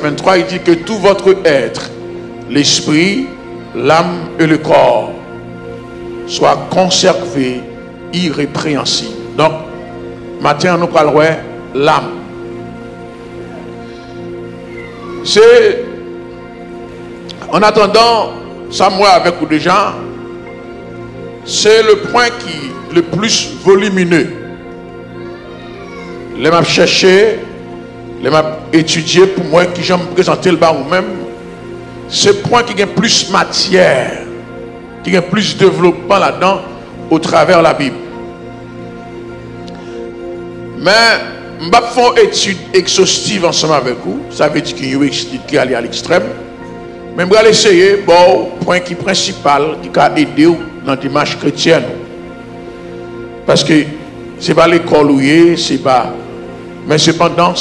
23, il dit que tout votre être, l'esprit, l'âme et le corps, soit conservé irrépréhensible. Donc, matin, nous parlerons l'âme. C'est, en attendant, ça moi avec vous déjà, c'est le point qui le plus volumineux. Les m'a cherché, les m'a étudié pour moi, qui j'aime présenter le bas ou même, c'est le point qui a plus matière, qui a plus développement là-dedans au travers de la Bible. Mais je ne vais pas faire une étude exhaustive ensemble avec vous. Ça veut dire qu'il y a une étude qui est allée à l'extrême. Mais je vais essayer, bon, point qui est principal, qui a aidé dans la démarche chrétienne. Parce que ce n'est pas l'école où c'est pas. Mais cependant,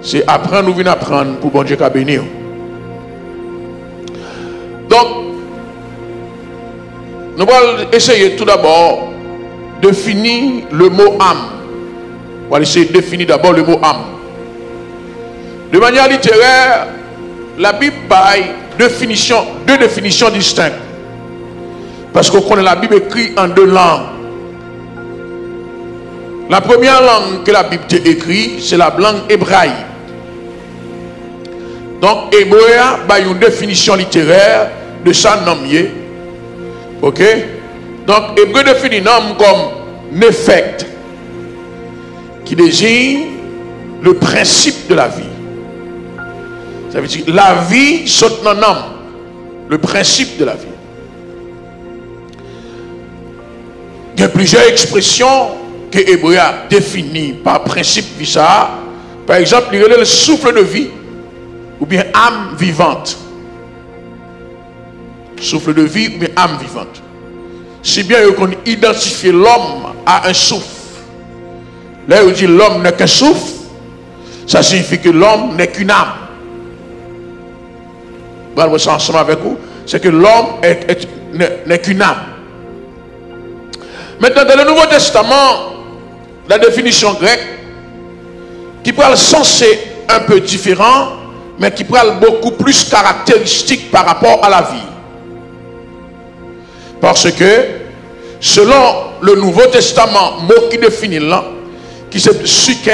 c'est apprendre ou venir apprendre pour bon Dieu qu'à bénir. Donc, nous allons essayer tout d'abord de définir le mot âme. On va essayer de définir d'abord le mot âme. De manière littéraire, la Bible baille deux définitions distinctes. Parce qu'on connaît la Bible écrite en deux langues. La première langue que la Bible écrit, c'est la langue hébraïque. Donc, hébreu baille une définition littéraire de ça nommé. Ok? Donc, hébreu définit l'homme comme nefect, qui désigne le principe de la vie. Ça veut dire la vie saute dans l'homme, le principe de la vie. Il y a plusieurs expressions que Hébreu a définies par principe visa. Par exemple, il y a le souffle de vie ou bien âme vivante. Souffle de vie ou bien âme vivante. Si bien qu'on identifie l'homme à un souffle. Là, on dit l'homme n'est qu'un souffle. Ça signifie que l'homme n'est qu'une âme. Vous allez voir ça ensemble avec vous. C'est que l'homme n'est qu'une âme. Maintenant, dans le Nouveau Testament, la définition grecque, qui prend le sens c'est un peu différent, mais qui prend beaucoup plus caractéristique par rapport à la vie. Parce que, selon le Nouveau Testament, mot qui définit là, qui c'est psyché,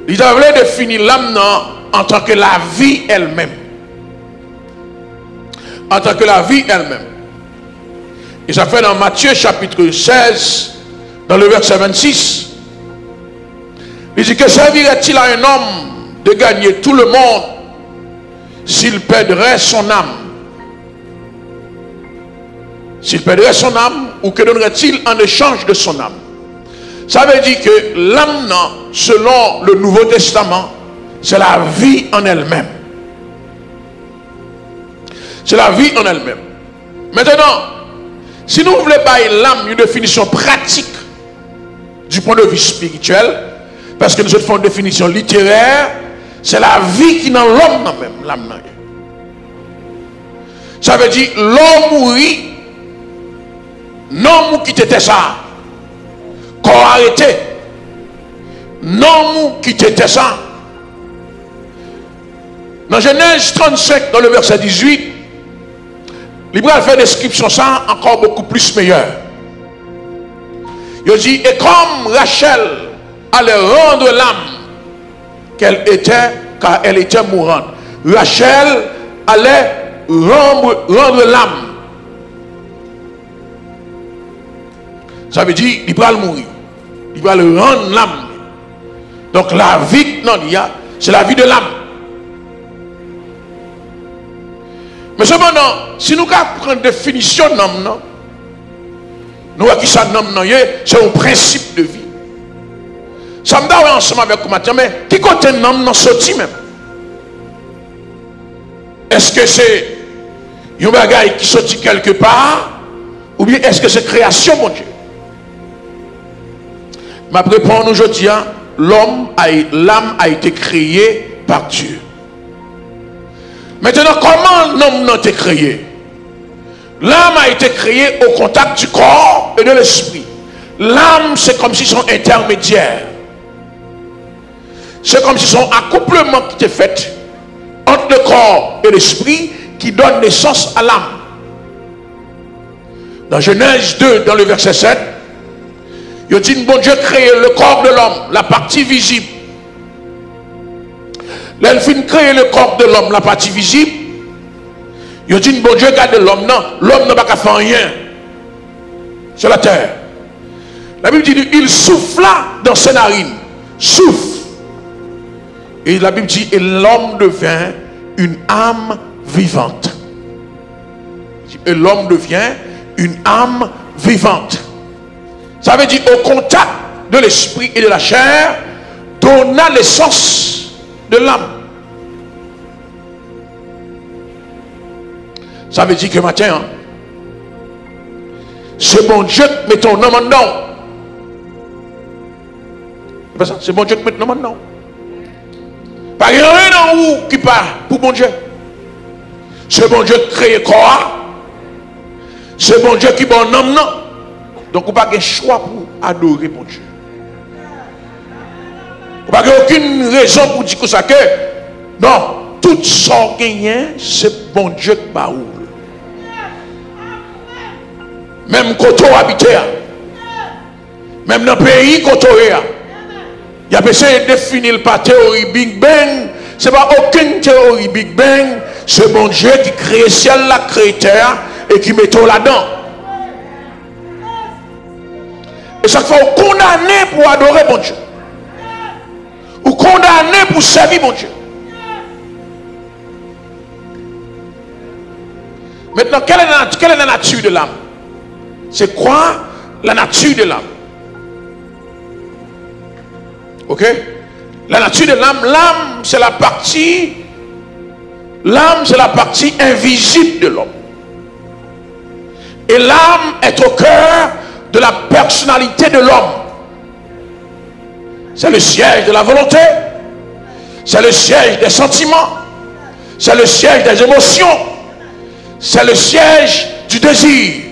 ils avaient défini l'âme en tant que la vie elle-même. En tant que la vie elle-même. Et ça fait dans Matthieu chapitre 16, dans le verset 26. Il dit que servirait-il à un homme de gagner tout le monde s'il perdrait son âme? S'il perdrait son âme, ou que donnerait-il en échange de son âme? Ça veut dire que l'âme, selon le Nouveau Testament, c'est la vie en elle-même. C'est la vie en elle-même. Maintenant, si nous voulons bailler l'âme une définition pratique du point de vue spirituel, parce que nous faisons une définition littéraire, c'est la vie qui est dans l'homme même, l'âme. Ça veut dire l'homme mourit, non qui était ça, corps arrêté, non qui était ça. Dans Genèse 35, dans le verset 18, l'Hébreu fait description ça encore beaucoup plus meilleure. Il dit, et comme Rachel allait rendre l'âme qu'elle était, car elle était mourante, Rachel allait rendre l'âme. Ça veut dire, il va le mourir. Il va le rendre l'âme. Donc la vie, non, c'est la vie de l'âme. Mais cependant, si nous prenons une définition de l'âme, nous voyons que ça c'est un principe de vie. Ça me donne ensemble avec vous, mais qui côté l'âme dans sorti même? Est-ce que c'est un bagage qui sortit quelque part? Ou bien est-ce que c'est création, mon Dieu? Ma réponse aujourd'hui, l'âme a été créée par Dieu. Maintenant, comment l'homme n'a été créé? L'âme a été créée au contact du corps et de l'esprit. L'âme, c'est comme si son intermédiaire. C'est comme si son accouplement qui était fait entre le corps et l'esprit qui donne naissance à l'âme. Dans Genèse 2, dans le verset 7, il dit bon Dieu créé le corps de l'homme, la partie visible. Là, il finit créer le corps de l'homme, la partie visible. Il dit bon Dieu garde l'homme, non, l'homme n'a pas fait rien sur la terre. La Bible dit il souffla dans ses narines, souffle. Et la Bible dit et l'homme devient une âme vivante. Et l'homme devient une âme vivante. Ça veut dire au contact de l'esprit et de la chair, donna l'essence de l'âme. Ça veut dire que matin, hein, c'est bon Dieu qui met ton nom en dedans. C'est bon Dieu qui met ton nom en dedans. Pas rien en où qui part pour bon Dieu. C'est bon Dieu qui crée quoi. C'est bon Dieu qui bon nom non. Donc vous n'avez pas de choix pour adorer bon Dieu. Vous n'avez aucune raison pour dire que ça que non, tout ça gagné, c'est bon Dieu qui va où. Même quand on habite, même dans le pays quand on est, il y a essayé de définir par théorie Big Bang. Ce n'est pas aucune théorie Big Bang. C'est bon Dieu qui crée le ciel, la crée terre et qui met tout là-dedans. Et chaque fois, on condamné pour adorer bon Dieu. Ou condamné pour servir bon Dieu. Maintenant, quelle est la nature de l'âme? C'est quoi la nature de l'âme? Ok? La nature de l'âme, l'âme c'est la partie invisible de l'homme. Et l'âme est au cœur de la personnalité de l'homme. C'est le siège de la volonté, c'est le siège des sentiments, c'est le siège des émotions, c'est le siège du désir.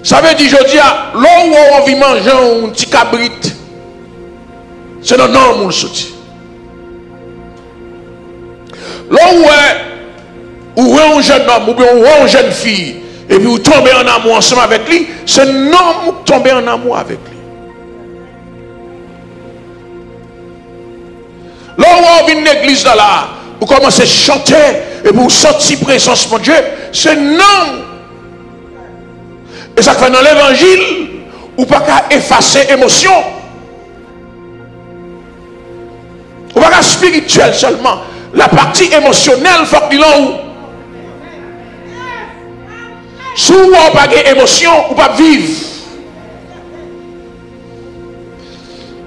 Ça veut dire, je dis, là où on vit manger un petit cabrit, c'est dans nom où on sortit. Là où est un jeune homme ou bien une jeune fille, et puis vous tombez en amour ensemble avec lui, c'est non vous tombez en amour avec lui. Là où on vient de l'église là, vous commencez à chanter et vous sortir présence de Dieu, c'est non. Et ça fait dans l'évangile, ou pas qu'à effacer émotion. Ou pas qu'à spirituel seulement. La partie émotionnelle, il faut qu'il y ait où. Si vous n'avez pas d'émotion, vous ne pouvez pas vivre.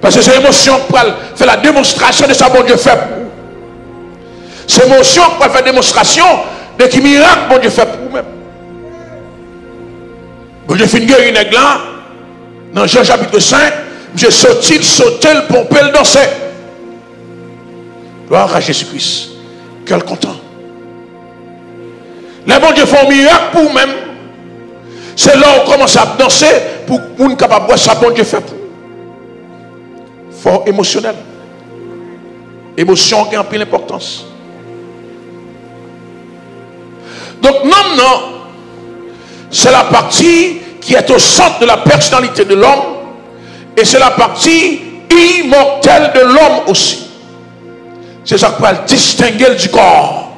Parce que c'est l'émotion qui fait la démonstration de ce que bon Dieu fait pour vous. C'est l'émotion qui fait la démonstration de qui miracle bon Dieu fait pour vous-même. Bon Dieu fait une guerre une là, dans Jean chapitre 5, Dieu sauté, le pompé, le dansé. Gloire à Jésus-Christ. Quel content. Là, bon Dieu fait un miracle pour vous-même. C'est là où on commence à danser pour qu'on soit capable de voir ça, bon Dieu fait pour vous. Fort émotionnel. Émotion qui a un peu d'importance. Donc, non, c'est la partie qui est au centre de la personnalité de l'homme et c'est la partie immortelle de l'homme aussi. C'est ça qu'on va distinguer du corps.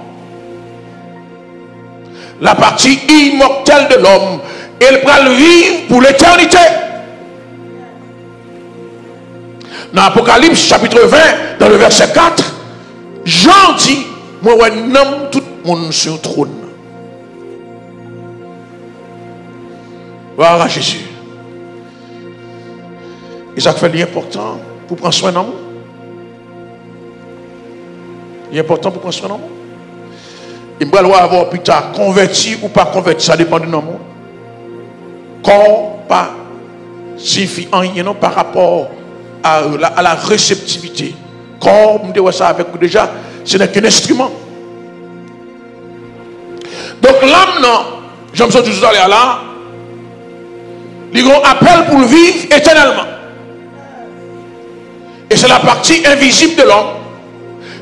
La partie immortelle de l'homme, elle va le vivre pour l'éternité. Dans Apocalypse chapitre 20, dans le verset 4, Jean dit, moi, je nomme tout le monde sur le trône. Gloire à Jésus. Et ça fait l'important pour prendre soin d'un. Il est important pour prendre soin d'un. Il va falloir avoir plus tard converti ou pas converti, ça dépend du nom. Corps pas signifie rien non par rapport à la réceptivité. Corps, on dit ça avec vous déjà, ce n'est qu'un instrument. Donc l'âme, non, j'aime ça tout à l'heure là. Ils ont appel pour le vivre éternellement. Et c'est la partie invisible de l'homme.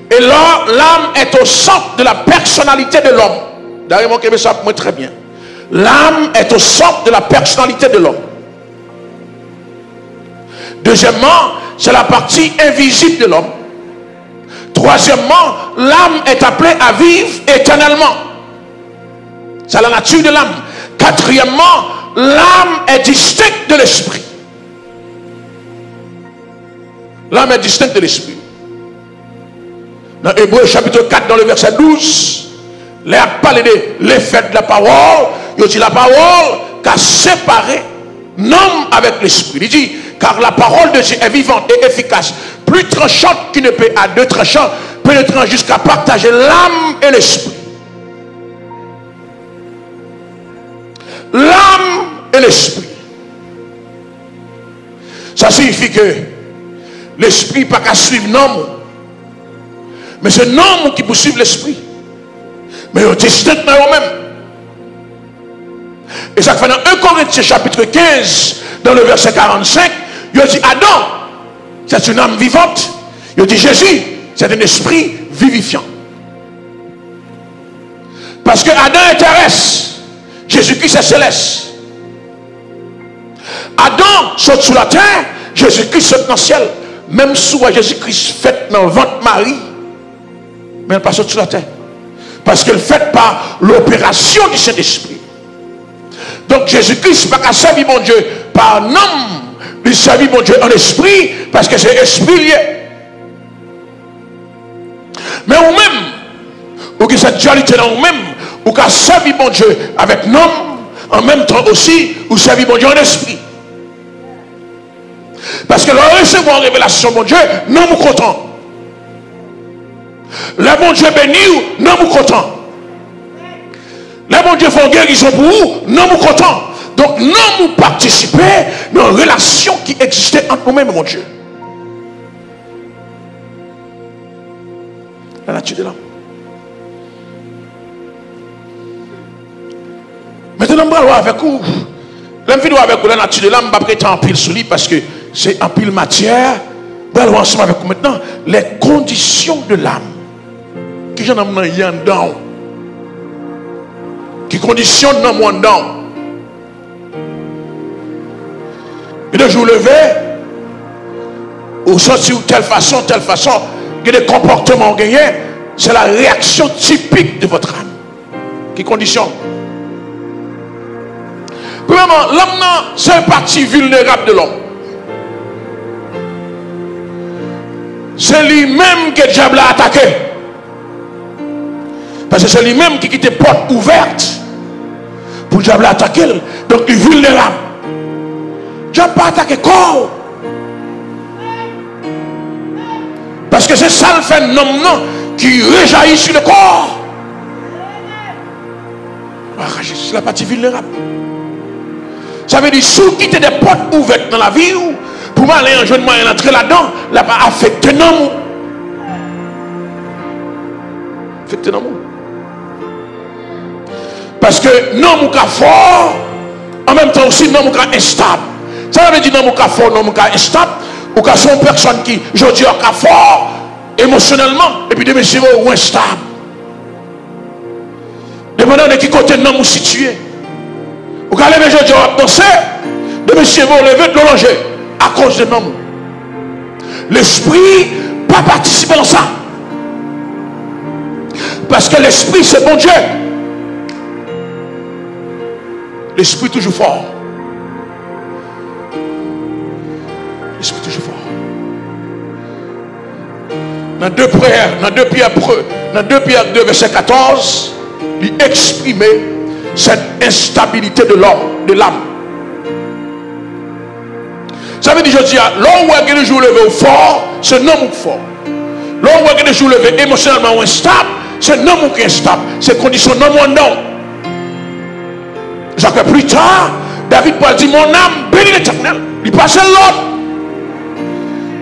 Et là, l'âme est au centre de la personnalité de l'homme. D'ailleurs, mon ça pour moi très bien. L'âme est au centre de la personnalité de l'homme. Deuxièmement, c'est la partie invisible de l'homme. Troisièmement, l'âme est appelée à vivre éternellement. C'est la nature de l'âme. Quatrièmement, l'âme est distincte de l'esprit. L'âme est distincte de l'esprit. Dans Hébreux chapitre 4, dans le verset 12, il a parlé de l'effet de la parole. Il dit la parole qu'a séparé l'homme avec l'esprit. Il dit, car la parole de Dieu est vivante et efficace, plus tranchante qu'une épée à deux tranchants, pénétrant jusqu'à partager l'âme et l'esprit. L'âme et l'esprit. Ça signifie que l'esprit n'a pas qu'à suivre l'homme, mais c'est l'homme qui peut suivre l'esprit. Mais il est distinct dans eux-mêmes. Et ça fait dans 1 Corinthiens chapitre 15, dans le verset 45, il dit Adam, c'est une âme vivante. Il dit Jésus, c'est un esprit vivifiant. Parce que Adam est terrestre, Jésus-Christ est céleste. Adam saute sous la terre, Jésus-Christ saute dans le ciel. Même sous Jésus-Christ fait dans le ventre Marie, mais elle pas saute sous la terre. Parce qu'elle fait par l'opération du Saint-Esprit. Donc Jésus-Christ n'a pas qu'à servir mon Dieu par un homme, il servit mon Dieu en esprit, parce que c'est esprit lié. Mais vous-même, ou que cette dualité dans vous-même, ou qu'à servir mon Dieu avec l'homme, en même temps aussi, ou servir mon Dieu en esprit. Parce que le recevoir en révélation, mon Dieu, non nous content. Le bon Dieu béni, non nous content. Le bon Dieu fait une guérison pour vous, non nous content. Donc non nous participer dans une relation qui existait entre nous-mêmes, mon Dieu. La nature de l'homme. Maintenant, je vais voir avec vous. L'invite avec vous, la nature de l'homme, je vais prêter en pile sur lui parce que c'est en pile matière. Je vais voir ensemble avec vous maintenant les conditions de l'âme. Qui j'en ai en dedans. Qui conditionnent dans mon dedans. Et de jour levé, ou sortir de telle façon, que des comportements gagnés, c'est la réaction typique de votre âme. Qui conditionne. Premièrement, l'homme, c'est une partie vulnérable de l'homme. C'est lui-même que le diable a attaqué. Parce que c'est lui-même qui quitte les portes ouvertes pour le diable attaquer. Donc il est vulnérable. Le diable n'a pas attaqué le corps. Parce que c'est ça le phénomène qui rejaillit sur le corps. C'est la partie vulnérable. Ça veut dire, si vous quittez des portes ouvertes dans la vie, pour aller en jeune moyen entrer là-dedans, là va affecter l'homme. Affecter l'homme. Parce que l'homme est fort, en même temps aussi l'homme est instable. Ça veut dire l'homme est fort, l'homme est instable, ou qu'à son personne qui, je dis, est fort émotionnellement, et puis de monsieur ou instable. Dépendant de qui côté l'homme est situé. Vous allez lever aujourd'hui à danser, de monsieur vous lever de l'oranger à cause de l'homme. L'esprit pas participer dans ça. Parce que l'esprit c'est bon Dieu. L'esprit toujours fort. L'esprit toujours fort. Dans 2 Pierre 2 verset 14, il exprimait cette instabilité de l'homme, de l'âme. Ça veut dire, je dis, l'homme où il y a des jours levé au fort, c'est un homme fort. L'homme où il y a des jours levé émotionnellement instable, c'est un homme qui est instable. C'est condition non mon nom. Jacques plus tard, David Paul dit, mon âme bénit l'Éternel. Il passe l'autre.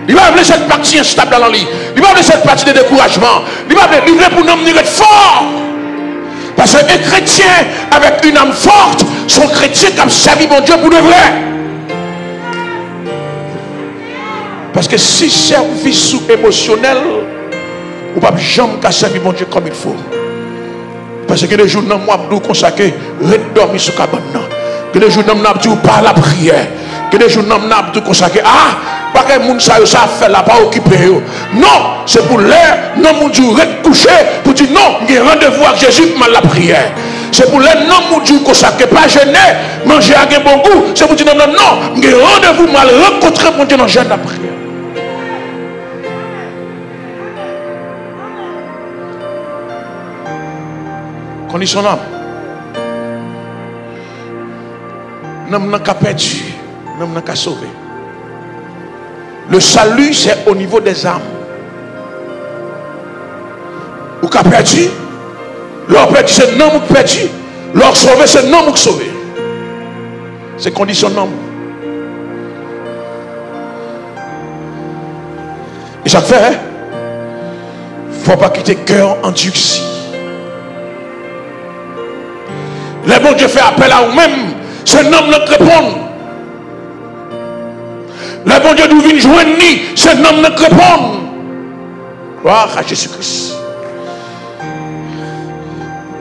Il va appeler cette partie instable dans la vie. Il va appeler cette partie de découragement. Il va appeler pour un homme être fort. Parce qu'un chrétien avec une âme forte, son chrétien comme servi mon Dieu pour de vrai. Parce que si service émotionnel, ou pas jamais servir mon Dieu comme il faut. Parce que les jours dans moi nous consacrer redormir sur cabane. Que les jours dans nous dit pas la prière. Que les jours dans nous consacrer pas que moun ça fait là pas occupé. Non, c'est pour l'air non mon Dieu recoucher pour dire non, il y a rendez-vous avec Jésus pour la prière. C'est pour l'air non mon Dieu consacrer pas jeûner, manger avec un bon goût. C'est pour dire non non non, il y a rendez-vous mal rencontrer mon Dieu dans jeûne la prière. Condition l'âme. Nous n'avons qu'à perdre, nous n'avons qu'à sauver. Le salut, c'est au niveau des âmes. Ou qu'à perdu, leur perdu, c'est non ou perdu. Leur sauver, c'est non ou sauver. C'est condition non. Et ça fait, il ne faut pas quitter cœur endurci. Les bons Dieu fait appel à vous-même, c'est un homme qui répond. Les bons Dieu nous viennent joindre, c'est un homme qui répond. Gloire à Jésus-Christ.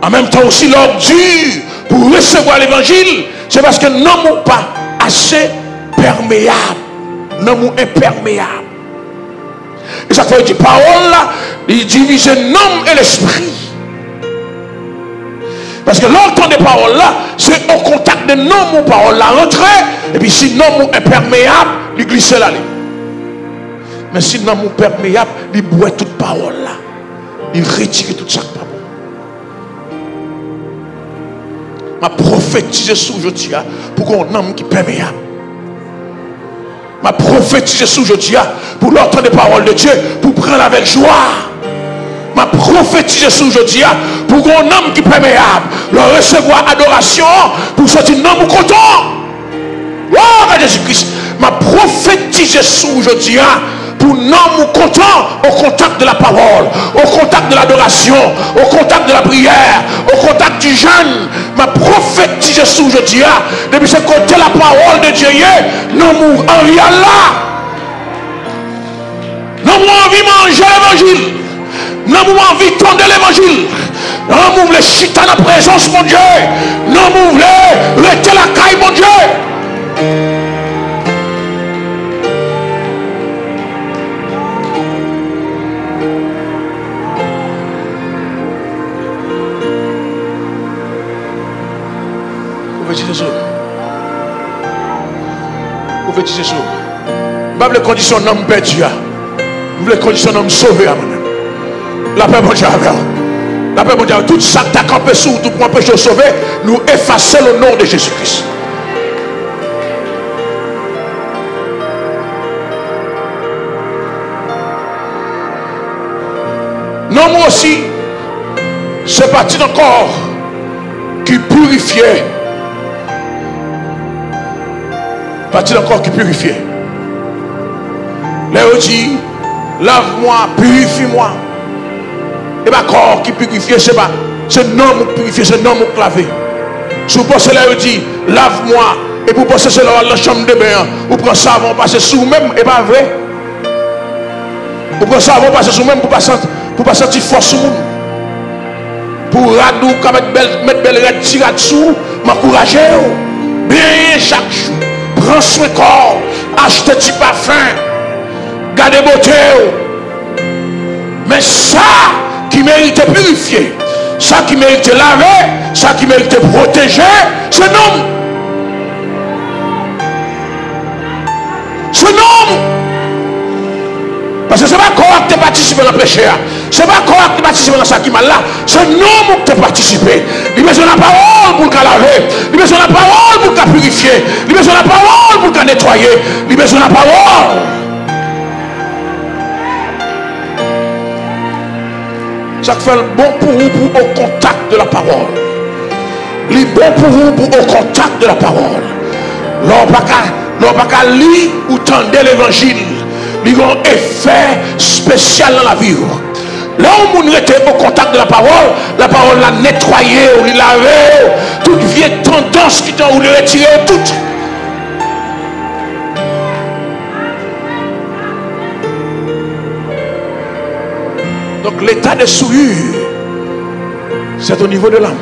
En même temps aussi, l'ordre dur pour recevoir l'évangile, c'est parce que nous n'avons pas assez perméable. Nous sommes imperméables. Et ça fait dire parole là, il divise l'homme et l'esprit. Parce que l'entendre des paroles là, c'est au contact de nos paroles là, rentrer, et puis si non est perméable, il glisse là. Mais si non est perméable, il boit toute parole là. Il retire tout ça. Ma prophétise sur aujourd'hui pour qu'on homme qui est perméable. Ma prophétise sur aujourd'hui pour l'entendre des paroles de Dieu, pour prendre avec joie. Ma prophétise sur aujourd'hui pour un homme qui est perméable, leur recevoir adoration pour sortir un homme content. Oh Jésus-Christ, ma prophétise sur aujourd'hui pour un homme content au contact de la parole, au contact de l'adoration, au contact de la prière, au contact du jeûne. Ma prophétise sur aujourd'hui depuis ce côté la parole de Dieu, non nous envie là, non nous envie manger l'évangile. Nous avons envie de tendre l'évangile. Nous voulons chiter la présence, mon Dieu. Nous voulons rester la caille, mon Dieu. Prophétisez ça. Prophétisez ça. Pas les conditions d'homme perdu. Les conditions d'homme sauvé. La paix mon Dieu avec vous. La paix mon Dieu. Tout ça que tu as campé sous tout pour empêcher de sauver, nous effacer le nom de Jésus-Christ. Non, moi aussi, c'est parti d'un corps qui purifiait. Parti d'un corps qui purifiait. Là, on dit, lave-moi, purifie-moi. Et ma corps qui purifie, c'est pas, c'est non qui purifie, c'est non qui laver. Si vous pensez là, il dit, lave-moi, et pour passer c'est là, la chambre de bain, vous prenez ça, vous passez sous vous-même, et pas vrai. Vous prenez ça, vous passez sous vous-même, pour pas sentir force sur vous. Pour radou, mettre belle red tirade dessous, m'encourager, bien chaque jour, prends soin corps, achetez du parfum, gardez beauté. Mais ça, qui mérite purifier, ça qui mérite laver, ça qui mérite protéger, c'est non. C'est non. Parce que ce n'est pas correct de participer dans le péché. Ce n'est pas correct de participer dans ça qui mal là. C'est non pour te participer. Il besoin de la parole pour qu'elle laver. Il besoin de la parole pour qu'elle purifier. Il besoin de la parole pour qu'elle nettoyer. Il besoin de la parole. Ça fait le bon pour vous pour au contact de la parole. Il est bon pour vous pour au contact de la parole. L'on pas qu'à lire ou tendre l'évangile. Il y a un effet spécial dans la vie. Là où on était au contact de la parole l'a nettoyé, on l'a lavé, toute vieille tendance qui t'a ou le retirer, toute. Donc l'état de souillure, c'est au niveau de l'âme.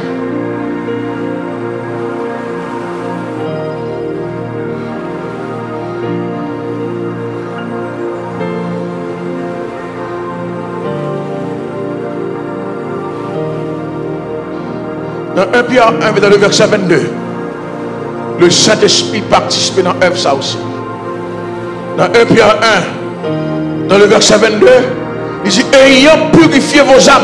Dans 1 Pierre 1, dans le verset 22, le Saint-Esprit participe dans l'œuvre ça aussi. Dans 1 Pierre 1, dans le verset 22, il dit, ayant purifié vos âmes,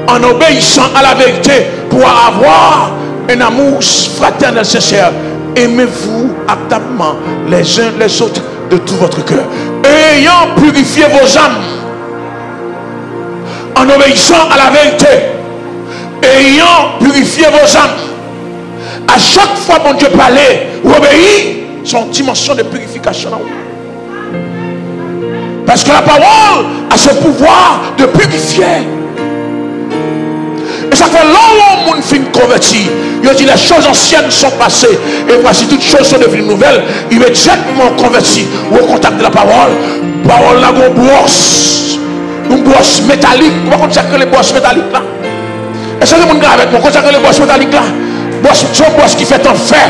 en obéissant à la vérité, pour avoir un amour fraternel sincère, aimez-vous ardemment les uns les autres de tout votre cœur. Ayant purifié vos âmes, en obéissant à la vérité, ayant purifié vos âmes. À chaque fois que Dieu parlait ou obéit, son dimension de purification. Parce que la parole a ce pouvoir de purifier. Et ça fait longtemps que mon film converti. Il dit les choses anciennes sont passées. Et voici toutes choses sont devenues nouvelles. Immédiatement converti ou au contact de la parole. Parole là, une brosse métallique. Vous voyez que les brosses métalliques là. Est-ce que vous avez avec moi? Vous voyez que les brosses métalliques là. C'est une brosse qui fait en fer.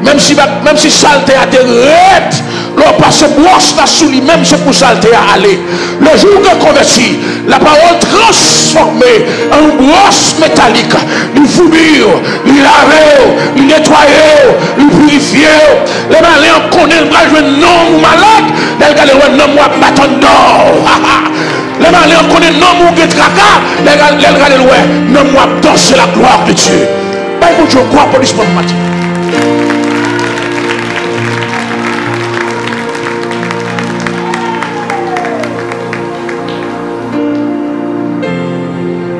Même si saleté a été raide, l'on passe brosse là sous lui, même c'est pour saleté à aller. Le jour de converti, la parole transformée en brosse métallique, lui fournir, lui laver, lui nettoyer, lui purifier. Les malins connaissent le bras, je non ou malade, les gars, les non ou bâton d'or. Les malins connaissent non ou guetraca, les gars, les non ou danser la gloire de Dieu. Bible, je crois pour l'histoire de Matthieu.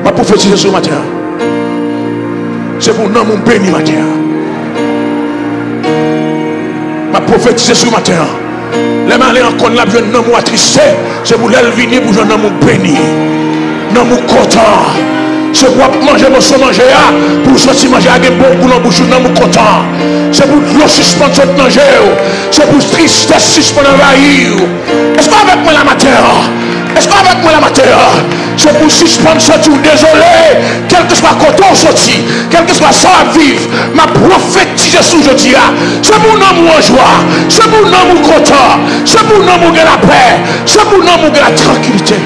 Ma prophétie ce matin, c'est pour nous mon béni matin. Ma prophétie ce matin, les malins qu'on l'a vu non moi triste, c'est pour l'elvini pour jeune mon béni, non mon content. C'est pour manger mon son manger pour sortir manger avec bon goût dans bouche non mon content. C'est pour l'eau suspendre sur manger, c'est pour tristesse suspendre envahir. Est-ce qu'avec moi la matin? Est-ce qu'avec moi la matin? C'est pour suspendre sortir désolé, quel que soit côté on sorti, quel que soit ça à vivre, ma prophétise sous jeudi. C'est pour nous en joie, c'est pour nous content, c'est pour nous la paix, c'est pour nous la tranquillité.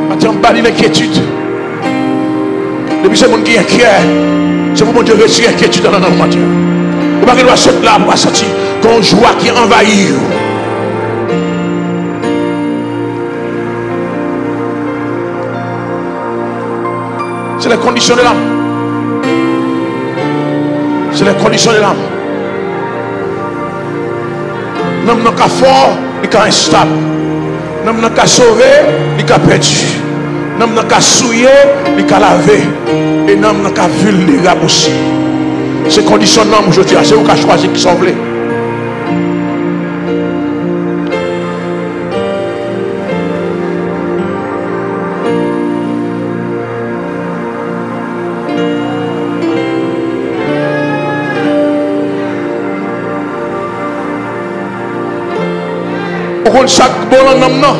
Maintenant, on parle d'inquiétude. Depuis ce monde qui est inquiet, c'est pour mon Dieu retirer l'inquiétude dans notre matin. Vous ne doit sortir là pour sortir qu'on joie qui envahit. C'est les conditions de l'âme. C'est les conditions de l'âme. L'homme n'a qu'à fort, il n'est instable. L'homme n'a qu'à sauver, il n'est perdu. L'homme n'a qu'à souiller, il n'est laver. Et l'homme n'a qu'à vulnérable aussi. Ces conditions d'homme, je dis, c'est vous qui avez choisi qui sont voulés. Pourquoi chaque bon en homme non?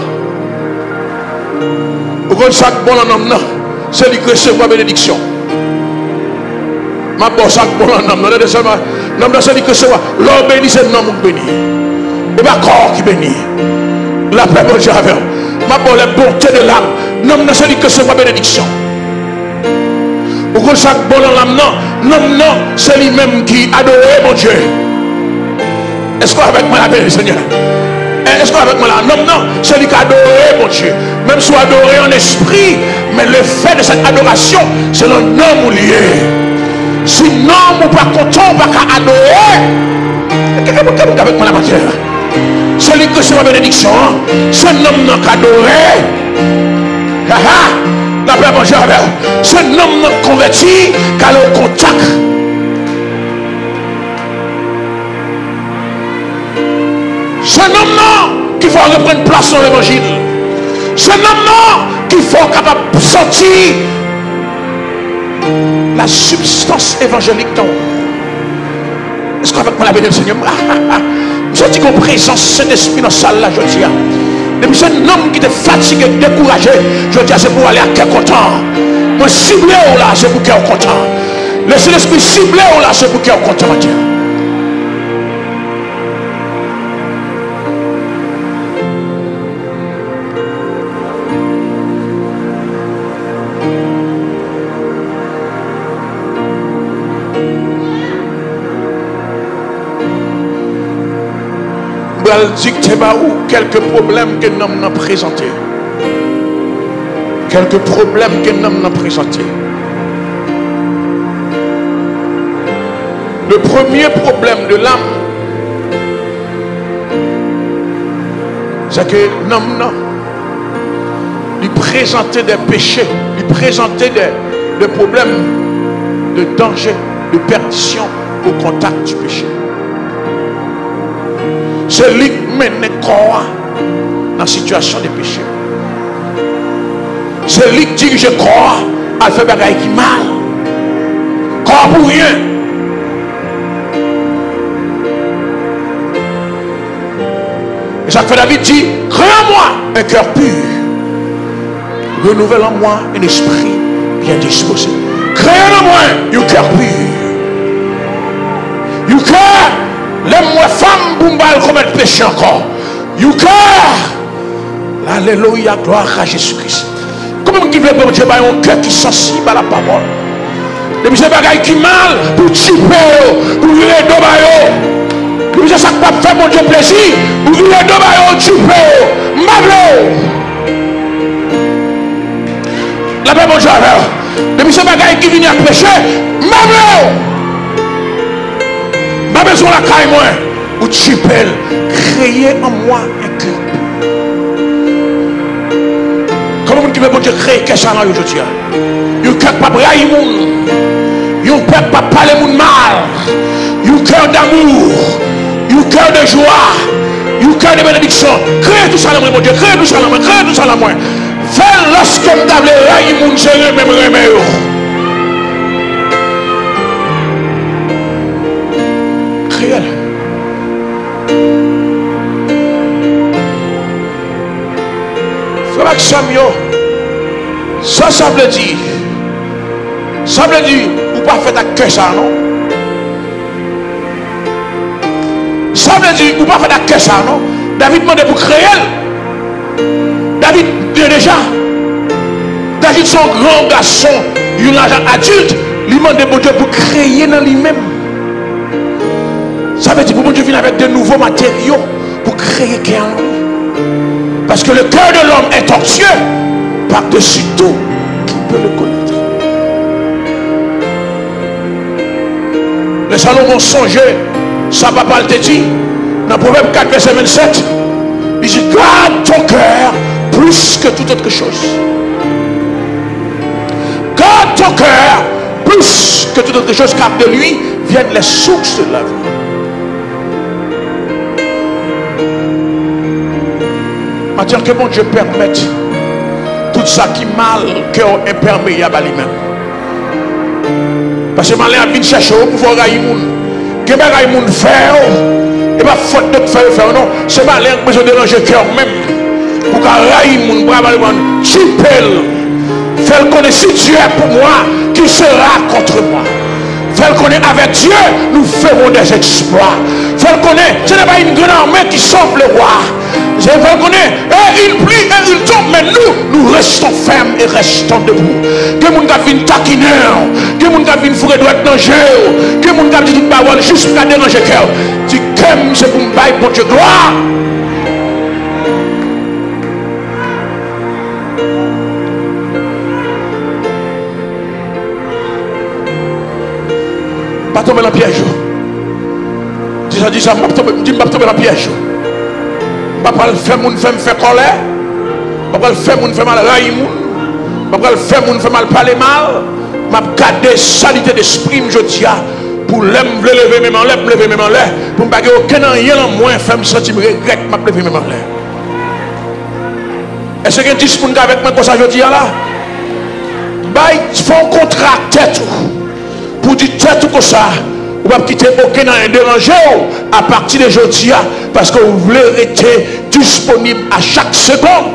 Pourquoi chaque bon en homme non? C'est lui qui recevra bénédiction. Ma bosse chaque bon en homme non? Non, c'est lui qui recevra. L'homme béni, c'est l'homme béni. Et pas corps qui bénit. La paix, bon Dieu, avec ma bonne la bonté de l'âme. Non, c'est lui qui recevra bénédiction. Pourquoi chaque bon en âme non? Non, c'est lui-même qui adore mon Dieu. Est-ce qu'avec moi la paix, Seigneur? Est-ce qu'avec moi là? Non, c'est lui qui a adoré mon Dieu. Même si adoré en esprit, mais le fait de cette adoration, c'est le nom lié. Si non, ou pas content, on va pas adorer. Qu'est-ce avec moi la matière? C'est lui qui reçoit la bénédiction. C'est un homme qui a adoré. La paix manger avec. C'est un homme converti qui a le contact. C'est un homme qu'il faut reprendre place dans l'évangile. C'est un homme qu'il faut capable de sentir la substance évangélique dans. avec moi la bénédiction Seigneur. Je dis qu'on présence Saint-Esprit dans la salle là, je dis. Depuis c'est un homme qui était fatigué, découragé, je dis c'est pour aller à quel content. Moi ciblé là, c'est pour qu'il est content. Laissez l'esprit ciblé là, c'est pour qu'il est content. Dicter quelques problèmes que nous avons présentés. Quelques problèmes que nous avons présentés. Le premier problème de l'âme, c'est que nous lui présenter des péchés, lui présenter des problèmes de danger, de perdition au contact du péché. C'est lui qui mène corps dans la situation de péché. C'est lui qui dirige le corps à faire des choses qui mal. Corps pour rien. Et ça fait David dit, crée en moi un cœur pur. Renouvelle en moi un esprit bien disposé. Crée en moi un cœur pur. Un cœur. Laisse-moi femme pour me commettre péché encore. You cœur. Alléluia, gloire à Jésus-Christ. Comment qui veut que Dieu ait un cœur qui est sensible à la parole. Depuis ces bagailles qui mal pour chipper, pour virer d'obayo. Depuis ça ne pas faire mon Dieu plaisir, pour virer d'obayo, chipper, malo. La paix mon Dieu alors. Depuis ces bagailles qui viennent à pécher, malo. Pas besoin de la caille moi ou chipel créer en moi un cœur. Comment tu veux que Dieu crée quelque chose aujourd'hui? Un cœur pas brailler moun, un cœur pas parler moun mal, un cœur d'amour, un cœur de joie, un cœur de bénédiction. Crée tout ça dans mon Dieu, crée tout ça dans moi, crée tout ça dans moi. Fais lorsque me table railler moun c'est même remède. Frère Maxime, ça veut dire, ou pas faire ta cœur ça, non? Ça veut dire, ou pas faire ta cœur ça, non? David demande pour créer. David déjà. David, son grand garçon, un agent adulte, lui demande pour Dieu pour créer dans lui-même. Ça veut dire que Dieu vient avec de nouveaux matériaux pour créer quelqu'un. Parce que le cœur de l'homme est tortueux par-dessus tout qui peut le connaître. Le Salomon songeait, ça va pas le dit, dans Proverbe 4, verset 27, il dit garde ton cœur plus que toute autre chose. Garde ton cœur plus que toute autre chose, car de lui viennent les sources de la vie. Maintenant que mon Dieu permette tout ça qui mal, cœur imperméable à lui-même. Parce que malin a bien cherché pour voir Raïmoun. Que Raïmoun faire, et pas faute de faire non. C'est malin qui besoin de déranger cœur même. Pour que Raïmoun, chipel, fait connaître si Dieu est pour moi, qui sera contre moi. Fait connaître avec Dieu, nous ferons des exploits. Fait connaître, ce n'est pas une grande armée qui sauve le roi. Je reconnais, et il plie et il tombe, mais nous restons fermes et restons debout. Que mon gars vienne taquiner, que mon gars vienne fourrer doit être danger, que mon gars dit toute parole juste pour déranger le cœur. Dis que c'est pour me bailler pour Dieu gloire. Pas tomber dans le piège. Dis ça, pas tomber dans le piège. Pas le faire moun faire colère, pas le faire moun faire mal railler moun, pas le faire moun faire mal parler mal, m'a garder saleté d'esprit je dis pour lever même en l'air, lever même en l'air, pour pas que aucun rien en moins faire me sentir regret m'a lever même en l'air. Est-ce que 10 moun avec moi comme ça je dis là? Bah il faut un contrat tête pour dire tête comme ça Vous ne pouvez pas quitter aucun dérangé à partir de aujourd'hui parce que vous voulez être disponible à chaque seconde.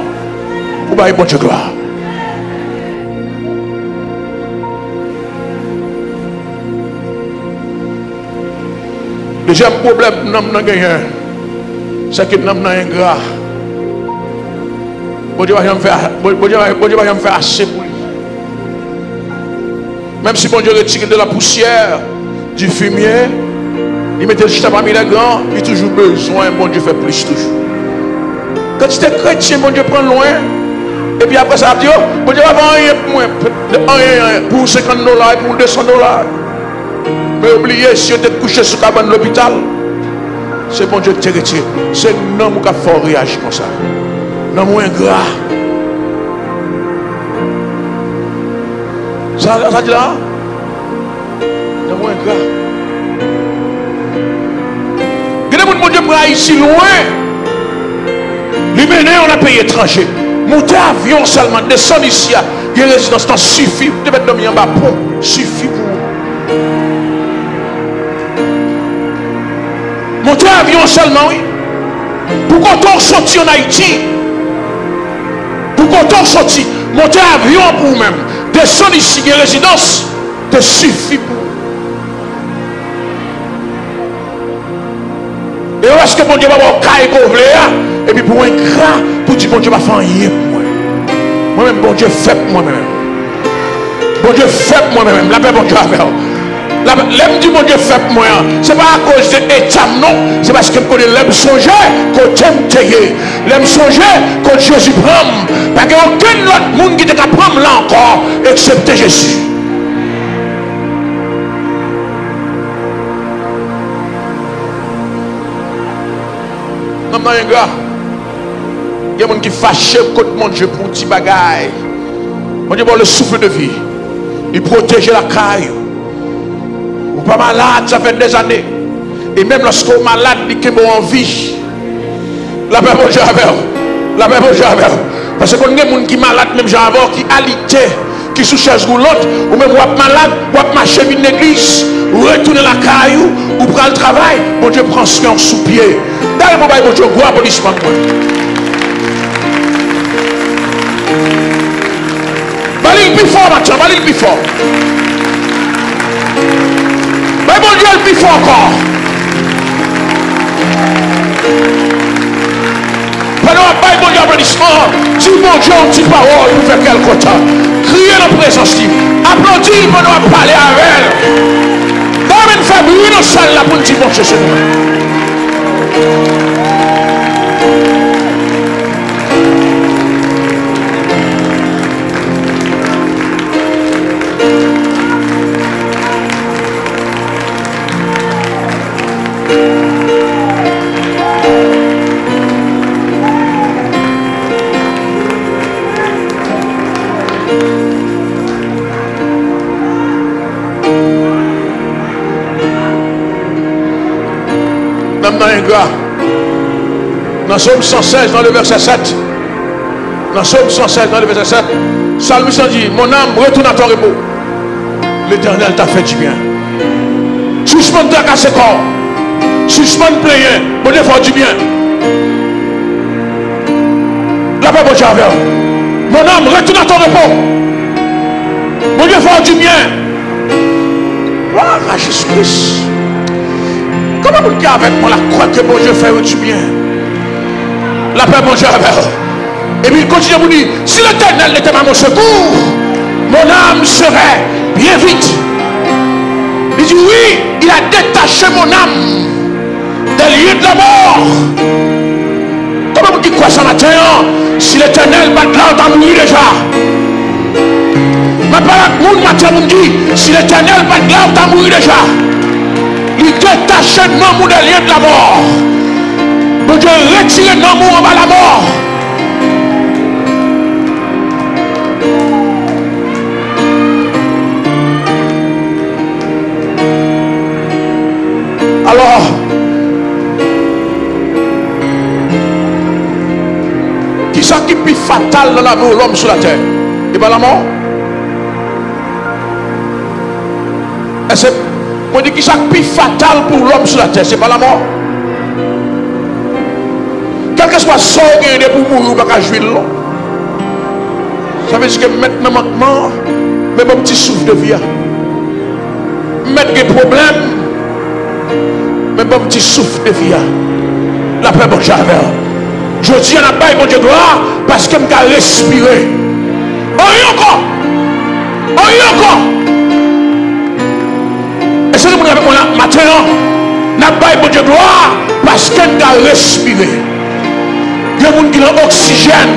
Vous voyez, bon Dieu, gloire. Deuxième problème, c'est que nous avons un gras. Bon Dieu va jamais faire assez pour lui. Même si bon Dieu retire de la poussière, du fumier, il mettait juste parmi les grands, il a toujours besoin, bon Dieu fait plus toujours. Quand tu es chrétien, bon Dieu prend loin, et puis après ça, bon Dieu va avoir rien pour moi, pour $50 et pour $200. Mais oubliez, si tu es couché sur la cabane de l'hôpital, c'est bon Dieu qui te retire. C'est un homme qui a fort réagir comme ça. Un homme ingrat. Ça dit là? Un homme ingrat. Regardez, mon Dieu, pour ici loin. Lui mener, on a payé étranger. Monter avion seulement, descendre ici, il y a une résidence, ça suffit. Tu peux dormir en bas, bon, suffit pour vous. Monter avion seulement, oui. Pour quand on sortit en Haïti, pour quand on sortit, monter avion pour vous-même, descendre ici, il y a une résidence, te suffit pour vous. Et est-ce que bon Dieu va avoir un caille qu'on voulait, et puis pour un gras, pour dire bon Dieu va faire rien pour moi. Moi-même, bon Dieu fait pour moi-même. Bon Dieu fait pour moi-même. La paix, bon Dieu a fait. L'aime du bon Dieu fait pour moi. Ce n'est pas à cause de l'état, non. C'est parce que je connais l'aime songer qu'on t'aime tailler. L'aime songer qu'on Jésus prend. Parce qu'il n'y a aucun autre monde qui te prendre là encore, excepté Jésus. Non, non, les gars. Il y a des gens qui fâchent contre mon Dieu pour un petit bagaille. Mon Dieu, le souffle de vie. Il protège la caille. Ou pas malade, ça fait des années. Et même lorsqu'on est malade, il est en vie. La paix, bon Dieu, la paix, bon Dieu, parce qu'on a des gens qui sont malades, même j'avais qui alité, qui sous chaise roulante, ou même ou malade, ou marcher dans l'église, ou retourner la caille, ou prendre le travail. Bon Dieu prend soin sous pied. D'ailleurs, bon Dieu, gros applaudissement. Balil plus fort maintenant, balil plus fort. Mais bon Dieu, le plus fort encore. Pendant que bon Dieu applaudissement, dis bon Dieu une petite parole pour faire quelque temps. Criez dans la présence. Applaudis pendant qu'on parler avec elle. Dans une famille, dans la salle là pour dire bon Dieu, c'est nous. Dans Somme 116, dans le verset 7. Dans Somme 116, dans le verset 7. Salmiste dit, mon âme retourne à ton repos. L'Éternel t'a fait du bien. Suspends ta casse corps. Suspends player. Bon Dieu fait du bien. La paix, bon Dieu, mon âme retourne à ton repos. Bon Dieu fait du bien. Gloire à Jésus-Christ. Comment vous le dites avec moi la croix que bon Dieu fait du bien? La paix, bon Dieu, et puis il continue à vous dire, si l'Éternel n'était pas mon secours, mon âme serait bien vite. Il dit oui, il a détaché mon âme des lieux de la mort. Comment vous dites quoi ce matin? Si l'Éternel bat là, on t'a mouru déjà. Mais par le matin, vous me dites, si l'Éternel bat là, on t'a mouru déjà. Il détache l'amour des lieux de la mort. Bon Dieu retire l'amour en bas la mort. Alors, qui ça qui est plus fatal dans la vie de l'homme sur la terre? Et bien la mort. On dit que ça plus fatal pour l'homme sur la terre, c'est pas la mort. Quel que soit son gain pour mourir, on ne peut pas jouer long. Ça veut dire que maintenant, même un petit souffle de vie. Mettre des problèmes, même un petit souffle de vie. La paix, bon j'avais. Je dis à la paix, mon Dieu, gloire, parce que je peux respirer. Oh, encore. Oh, encore. Et c'est le monde avec moi maintenant. La paix, mon Dieu, gloire, parce que je peux respirer. Il y a des gens qui ont oxygène.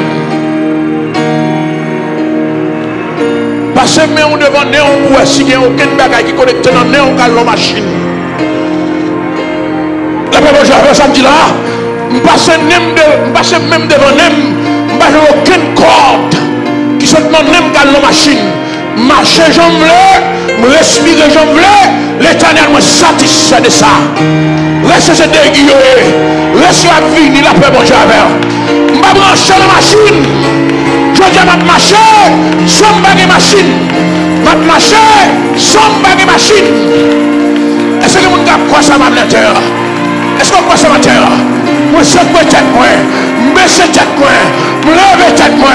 Parce que on devant néon ou si il n'y a aucun bagage qui est connecté dans néon dans la machine. La paix, bon j'avais samedi là. Je passe même devant nem, je n'ai aucune corde qui soit dans nem dans la machine. Marcher, j'en veux, me respirer, j'en veux, l'éternel me satisfait de ça. Reste ce déguillé, reste la vie, la paix, mon Dieu. Je vais brancher la machine. Je dis à ma marcher, sans baguette machine. Ma marcher, sans baguette machine. Est-ce que vous avez quoi ça, ma terre? Est-ce que vous avez quoi ça, ma terre? Je suis tête moi, je suis tête moi, je lève tête moi,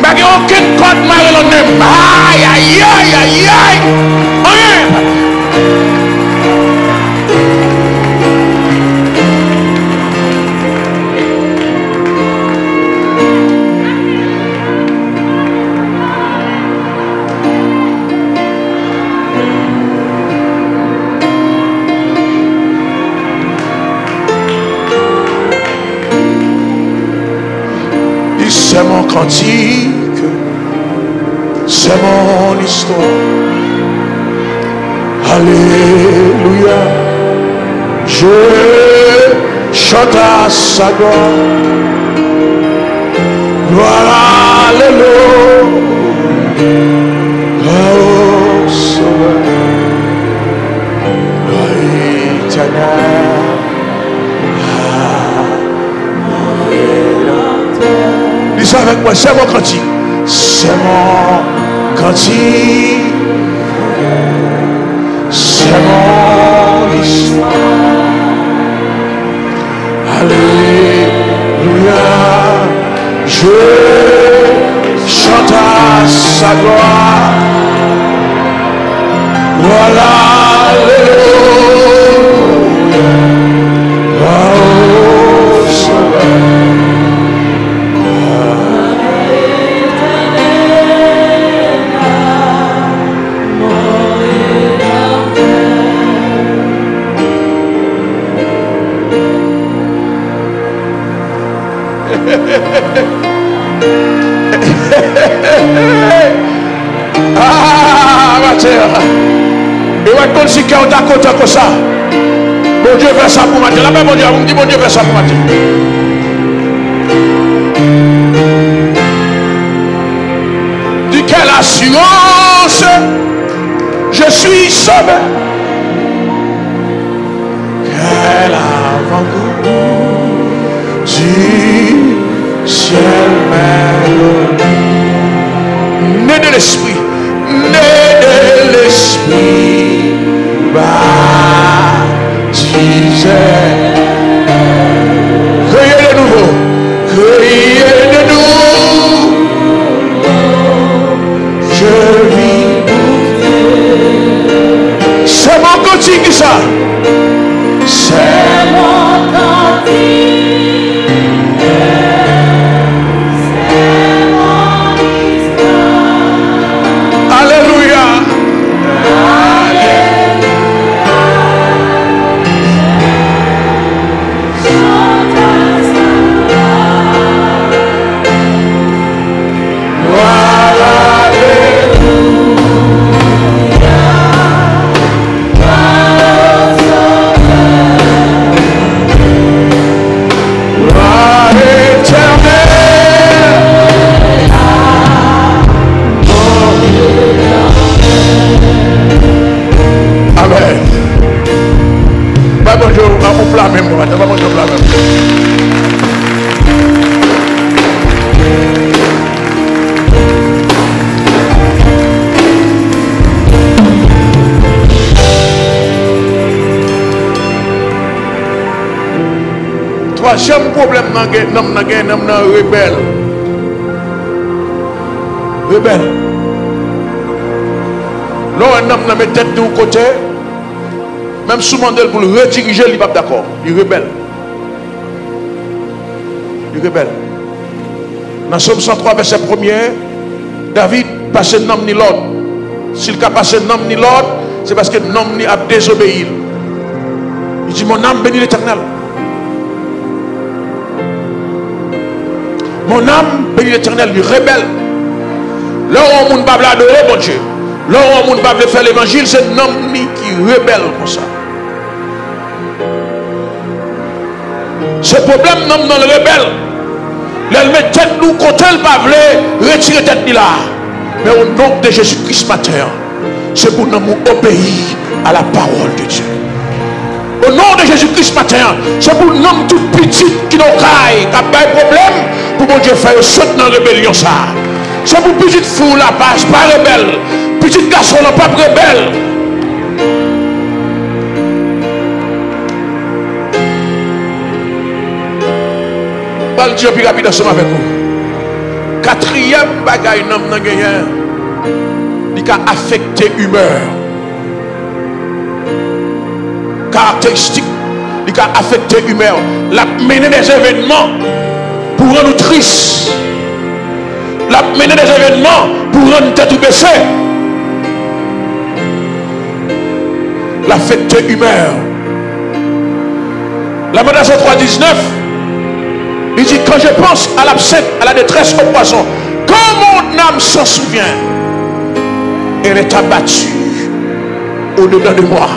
je n'ai aucune corde marée dans le nez. Aïe, aïe, aïe, aïe, aïe. C'est mon cantique, c'est mon histoire. Alléluia. Je chante à sa gloire. Gloire, alléluia. Gloire au Sauveur. Gloire éternelle. Dis avec moi, c'est mon cantique. C'est mon cantique. C'est mon histoire. Alléluia. Je chante à sa gloire. Voilà, alléluia. Gloire au Sauveur. Ah, ma terre. Et ouais, comme si on t'a côté comme ça. Bon Dieu fait ça pour matin. Là-bas, bon Dieu, on me dit bon Dieu fait ça pour matin. De quelle assurance je suis sauvé. Quel avant-goût du ciel mélodie. Né de l'esprit, baptisé. Créez de nouveau, créez de nouveau. Je vis. C'est mon quotidien ça. C'est mon quotidien. Troisième problème, nous sommes rebelles. Rebelles. Là, un homme met tête de côté, même sous Mandel pour le rediriger, il n'est pas d'accord. Il est rebelle. Il est rebelle. Dans Somme 103, verset 1er, David passe un homme ni l'autre. S'il a passé un homme ni l'autre, c'est parce que l'homme ni a désobéi. Il dit, mon âme bénit l'Éternel. Mon âme bénit l'Éternel, il rebelle. Là où on ne peut pas adorer, mon Dieu. Là où on ne peut pas faire l'évangile, c'est un homme qui rebelle comme ça. Ce problème, l'homme dans le rebelle. Elle met tête nous contre elle, pas retirer tête là. Mais au nom de Jésus-Christ matin, c'est pour nous obéir à la parole de Dieu. Au nom de Jésus-Christ matin, c'est pour nous tout petit qui nous caille, qui n'a pas de problème, pour mon Dieu faire sauter dans la rébellion ça. C'est pour petite foule la passe, pas rebelle. Petit garçon n'a pas rebelle. Dieu plus rapide ensemble avec vous. Quatrième bagaille nom nan gagné, il a affecté humeur. Caractéristique, il a affecté humeur. La mené des événements pour rendre nous tristes. La mené des événements pour rendre tête baissée. L'affecté humeur. La menace 3:19. Il dit, quand je pense à l'absinthe, à la détresse, au poison, quand mon âme s'en souvient, elle est abattue au-dedans de moi.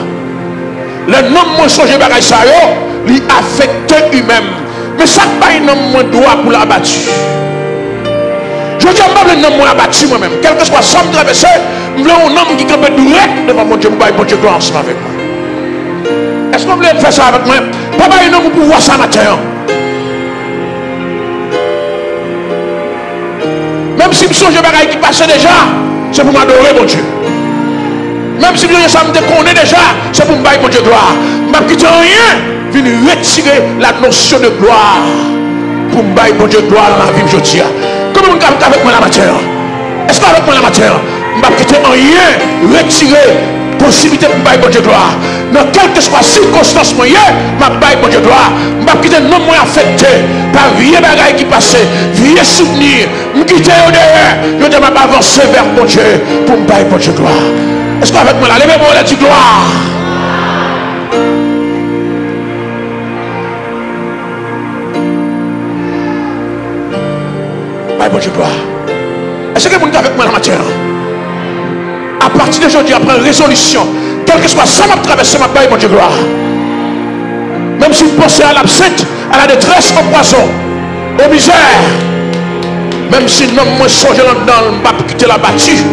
Le nom moi songe bagaille ça yo, lui affecte lui-même. Mais ça pas un homme moins droit pour l'abattu. Je dis pas le nom moi abattu moi-même. Quel que soit ça me traverser, je veux un homme qui campe direct devant mon Dieu, mon Dieu gloire ensemble avec moi. Est-ce que vous voulez faire ça avec moi? Papa, un homme pour voir ça matin. Même si je songe bagaille qui passait déjà, c'est pour m'adorer mon Dieu. Même si je me connais déjà, c'est pour me bailler mon Dieu gloire. Je ne quitte rien, venir retirer la notion de gloire. Pour me bailler mon Dieu gloire dans la vie de Dieu. Comment vous êtes avec moi la matière? Est-ce que avec moi la matière? Je ne quitte rien, retirer la possibilité de me bailler mon Dieu gloire. Dans quelle que soit la circonstance, je me baille mon Dieu gloire. Je ne quitte non moins affecté par vieux bagaille qui passait, vieux souvenirs. Je me quitte au derrière, je ne vais pas avancer vers mon Dieu pour me bailler mon Dieu gloire. Est-ce qu'avec moi là, levez-moi la dit gloire. Baille mon Dieu gloire. Est-ce que vous êtes avec moi la matière? À partir d'aujourd'hui, après résolution, quel que soit ça, m'a traversé ma baille mon Dieu gloire. Même si vous pensez à l'absinthe, à la détresse, au poison, aux misères, même si non, moi, songe dans le m'a quitter la battue,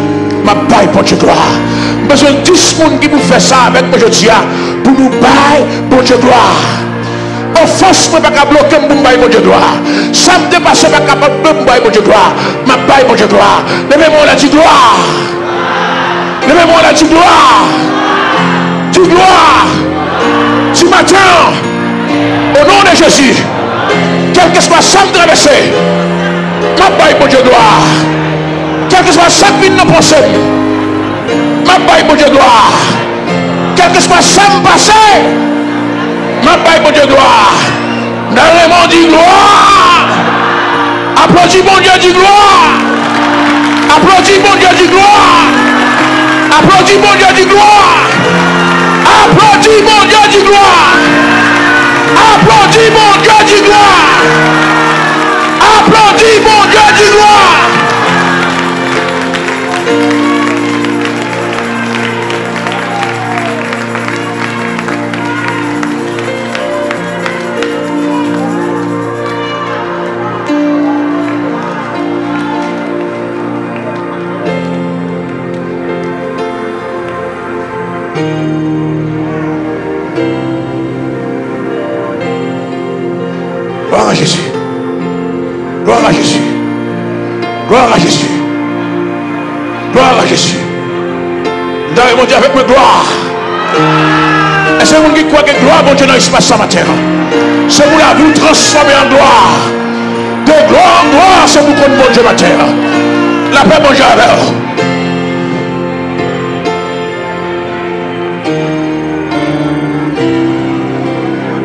ma baille pour Dieu gloire. Besoin de 10 personnes qui vous fait ça avec moi, je dis, pour nous bailler pour Dieu gloire. Offense, je ne peux pas bloquer mon baille pour Dieu gloire. Ça me dépasse, je ne peux pas capable de mon baille pour Dieu gloire. Ma baille pour Dieu gloire. Levez-moi la dit gloire. Levez-moi la dit gloire. Du gloire. Du matin. Au nom de Jésus. Quel que soit ça me traverser. Ma baille pour Dieu gloire. Quel que soit ça qui nous pense. Ma baille pour Dieu gloire. Quel que soit ça me passer. Ma baille pour Dieu gloire. Dans le monde dit gloire. Applaudis mon Dieu dit gloire. Applaudis mon Dieu dit gloire. Applaudis mon Dieu dit gloire. Applaudis mon Dieu dit gloire. Applaudis mon Dieu dit gloire. Applaudis mon Dieu dit gloire. Gloire à Jésus. Gloire à Jésus. Gloire à Jésus. Gloire à Jésus. Nous avons dit avec moi gloire. Est-ce que vous qui croyez que gloire, bon Dieu, dans l'espace ce matin? C'est pour la vous transformer en gloire. De gloire en gloire, c'est pour qu'on bon Dieu matin. La paix, bon Dieu, alors.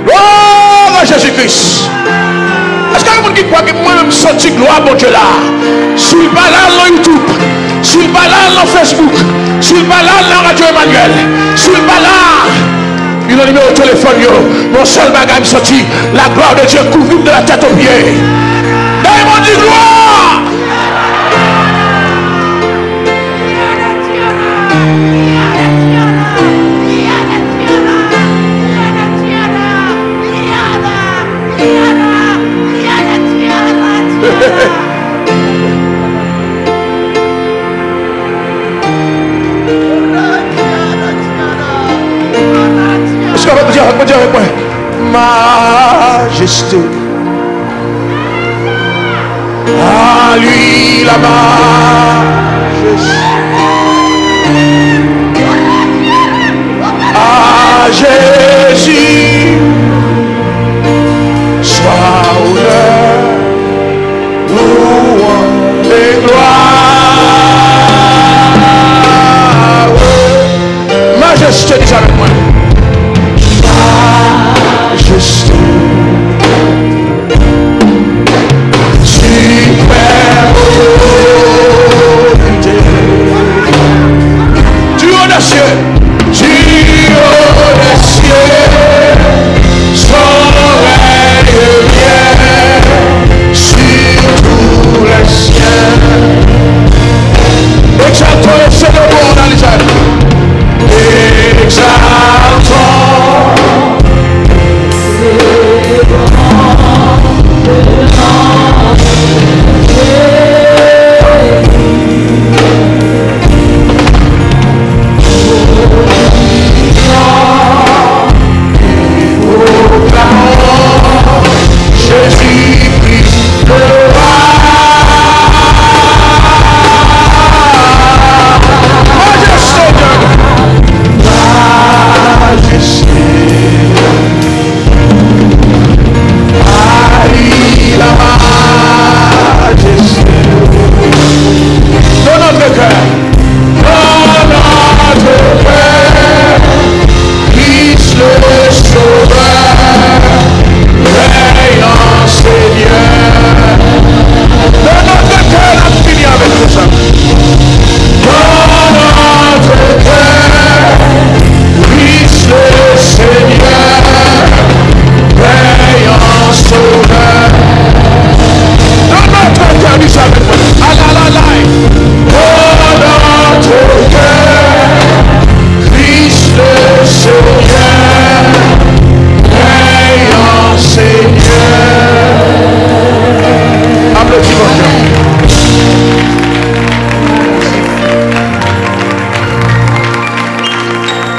Gloire à Jésus-Christ. Est-ce qu'il y a quelqu'un qui croit que moi-même sorti gloire, bon Dieu, là? Sur le balade dans YouTube, sur le balade dans Facebook, sur le balade dans Radio Emmanuel, sur le balade. Il a un numéro de téléphone, mon seul bagage sorti, la gloire de Dieu couvre de la tête aux pieds. D'ailleurs, on dit gloire. Est-ce qu'on va dire avec moi? Majesté. À lui la majesté. À Jésus soit honneur, louange et gloire. Majesté, dis avec moi. Majesté. Du haut des cieux, son règne vient sur tous les cieux. Exaltons le Seigneur dans les airs. Exaltons.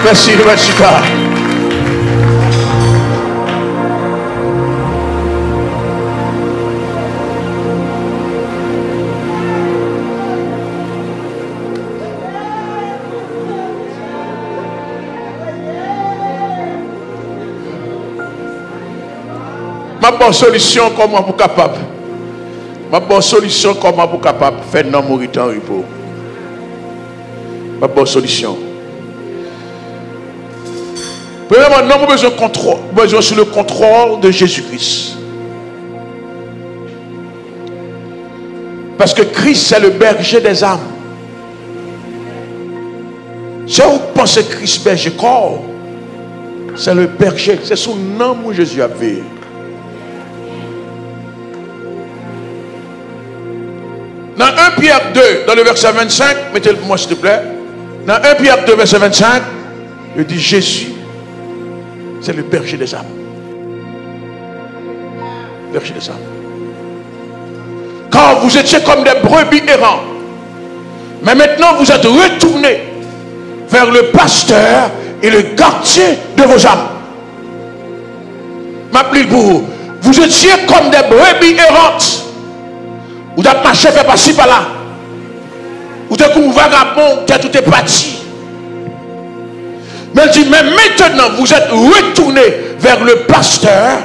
Merci, merci. Ma bonne solution, comment vous capable? Ma bonne solution, comment vous capable faire non mourir en repos? Ma bonne solution. Premièrement, nous avons besoin de contrôle, besoin sur le contrôle de Jésus-Christ. Parce que Christ, c'est le berger des âmes. Si vous pensez que Christ berger corps, c'est le berger, c'est son nom où Jésus a vécu. Dans 1 Pierre 2, dans le verset 25, mettez-le pour moi s'il te plaît. Dans 1 Pierre 2, verset 25, il dit Jésus, c'est le berger des âmes. Berger des âmes. Quand vous étiez comme des brebis errants, mais maintenant vous êtes retournés vers le pasteur et le gardien de vos âmes. M'appelez pour vous. Vous étiez comme des brebis errantes. Vous avez marché, fait par-ci, par-là. Vous êtes comme un vagabond, qui a tout est parti. Mais il dit, mais maintenant vous êtes retournés vers le pasteur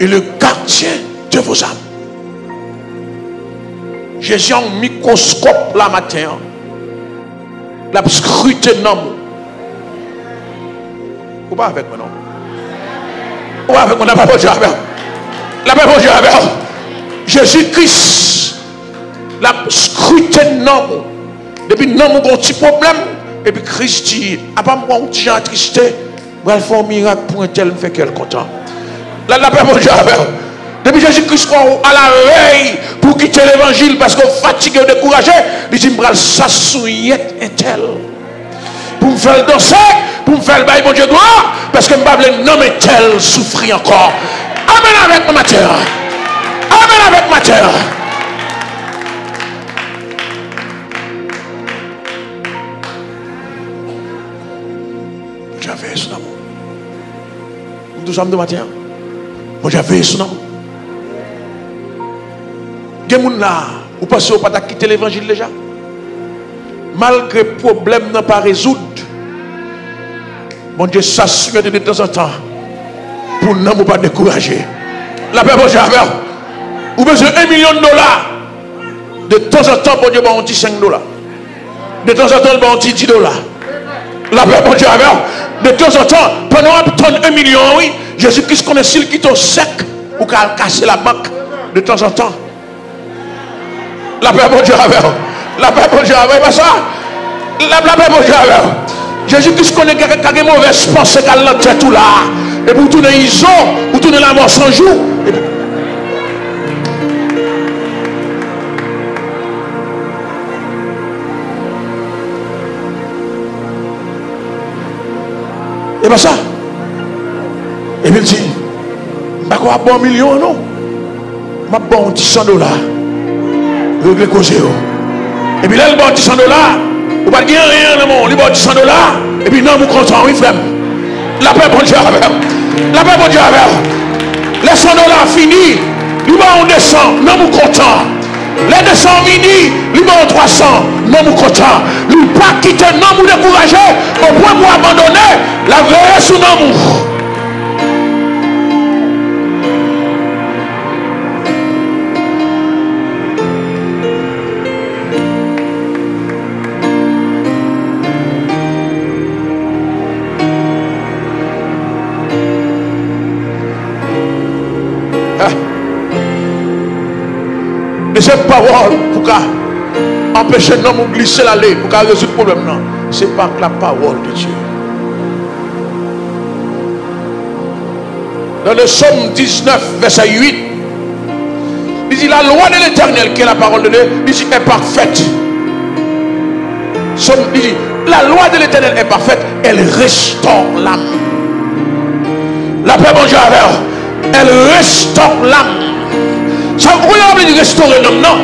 et le gardien de vos âmes. Jésus a un microscope là matin. La scruté dans moi. Ou pas avec moi non? Ou avec moi, n'a pas besoin avec. La pas besoin avec. Jésus-Christ la scruté dans moi. Depuis non mon petit problème et puis Christ dit, à pas moi un petit gens attristé, va faire un miracle pour un tel me fait qu'elle content. Là la pas besoin avec. Depuis Jésus-Christ à la veille pour quitter l'évangile parce qu'on fatigué ou découragé, il dit, je vais s'assoyer un tel. Pour me faire danser, pour me faire le bail, mon Dieu, gloire, parce que je ne vais pas nommer tel souffrir encore. Amen avec ma terre. Amen avec ma terre. J'avais son amour. Nous sommes de matin. Moi j'avais son amour. Vous pensez au pas quitter l'évangile déjà? Malgré le problème n'a pas résoudre. Mon Dieu s'assure de temps en temps. Pour ne pas décourager. La paix, mon Dieu, vous besoin $1 million. De temps en temps, mon Dieu, on dit $5. De temps en temps, on dit $10. La paix, mon Dieu, de temps en temps, pendant $1 million, oui, Jésus-Christ connaît s'il quitte au sec ou qu'à casser la banque. De temps en temps. La paix, mon Dieu, la paix, mon Dieu, pas ça. La paix, mon Dieu, Jésus-Christ connaît quelqu'un qui a mauvaise pensée qu'à l'entrée tout là. Et pour tourner ils ont, pour tourner la mort sans jour. Et bien ça. Et puis il dit, je ne vais pas bon million, non. Je vais bon $100. Régler cause. Et puis là, il va $100. Vous ne pouvez pas rien dans le monde. Il va $100. Et puis non, vous content, oui, frère. La paix, bon Dieu, avec. La paix, bon Dieu, avec. Les $100 finis. Il va en 200. Non, vous content. Les 200 finis. Il va en 300. Non, vous content. Il ne pas quitter, non, vous décourager. Au point pour abandonner. La veille sous l'amour. Cette parole pour empêcher l'homme de glisser l'aller, pour résoudre le problème, non. Ce n'est pas la parole de Dieu. Dans le psaume 19, verset 8, il dit la loi de l'Éternel, qui est la parole de Dieu, il dit est parfaite. Il dit la loi de l'Éternel est parfaite, elle restaure l'âme. La paix, mon Dieu, elle restaure l'âme. Ça vous voulez restaurer l'homme, non?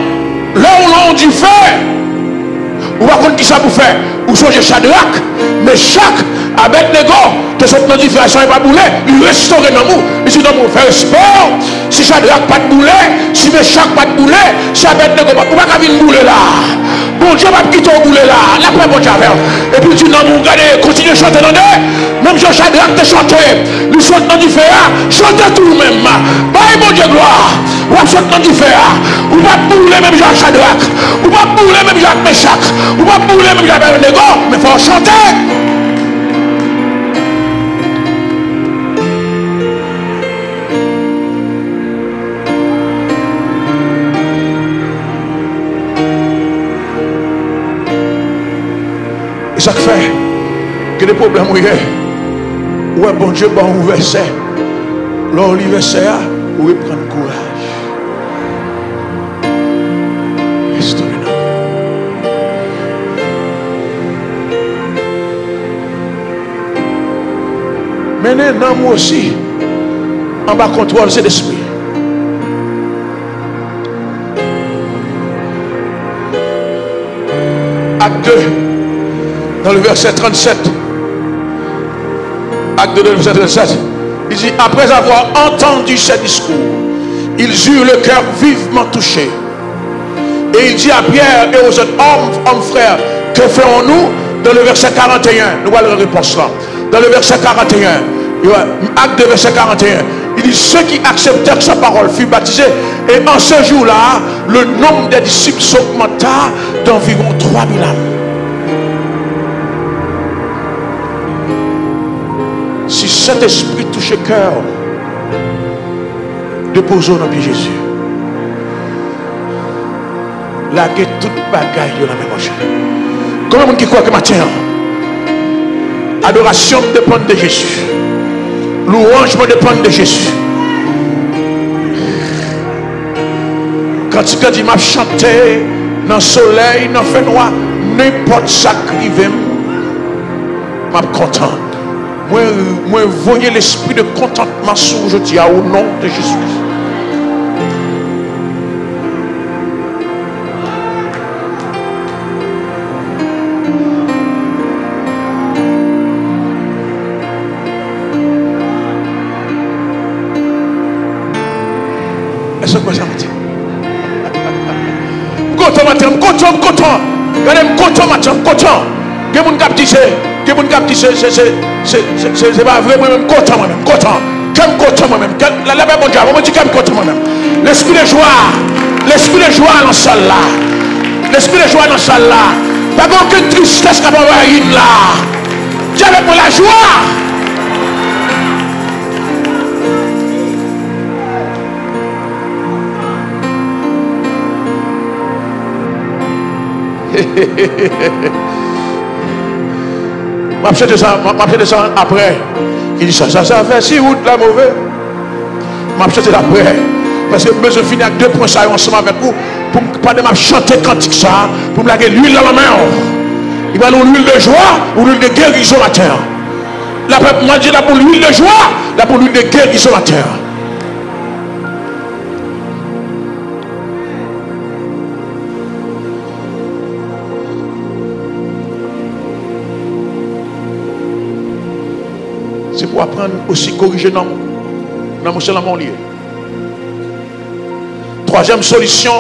Là où l'on dit faire, ou pas contre qui ça vous fait, ou changer Shadrach, mais chaque Abednego, que cette notification n'est pas boulée, il restaure l'homme. Il dit non, vous faire sport, si Shadrach pas de boulet, si Meshach pas de boulet, si Abednego pas de boulet là. Bon Dieu va quitter au boulet là, la paix, bon Dieu. Et puis tu non, vous regardez, continuez à chanter dans le même Jean Shadrach te chanter, nous chantons dans du fer, chantez tout le même. Bye, mon Dieu, gloire. Ou pas chantez dans du fer, ou pas bouler même Jean Shadrach, ou pas bouler même Jean Meshach, ou pas bouler même Jean Abednego, mais il faut chanter. Et ça fait que des problèmes où il y a. Ouais, bon Dieu, bon verset. Lors du verset, vous pouvez prendre courage. Restaurez-nous. Menez dans moi aussi, en bas contrôle cet esprit. Acte 2, dans le verset 37. Acte 2, verset 37. Il dit, après avoir entendu ce discours, ils eurent le cœur vivement touché. Et il dit à Pierre et aux autres hommes frères, que ferons-nous? Dans le verset 41, nous voyons la réponse là. Dans le verset 41, acte de verset 41, il dit ceux qui acceptèrent sa parole furent baptisés. Et en ce jour-là, le nombre des disciples s'augmenta d'environ 3000 âmes. Si cet esprit touche le cœur, déposons dans pied Jésus. Laguez toute bagaille de la même manche. Comment on qui croit que matin, adoration dépend de Jésus. Louange dépend de Jésus. Quand tu m'a chanté dans le soleil, dans le feu noir, n'importe ça qui arrive, je suis content. Moi, voyez l'esprit de contentement sur aujourd'hui au nom de Jésus. Est-ce que ça m'a dit? Je suis content. Regardez, je suis content. Il y a des gens qui disent, c'est pas vrai, moi-même, content moi-même, content. Comme content moi-même. La lèvre mon Dieu, moi je dis comme content moi-même. L'esprit de joie dans la salle là. L'esprit de joie dans la salle là. Pas aucune tristesse qui va envahir là. Dis avec moi la joie. Je vais ça après. Il dit ça fait si route la mauvaise. Je vais après. Parce que je finis avec 2 points ça ensemble avec vous. Pour pas de chanter cantique ça. Pour me laguer l'huile dans la main. Il va nous l'huile de joie ou l'huile de guérison à terre. La peuple m'a dit là pour l'huile de joie, là pour l'huile de guérison à terre. C'est pour apprendre aussi corriger dans mon seul amour lié. 3e solution,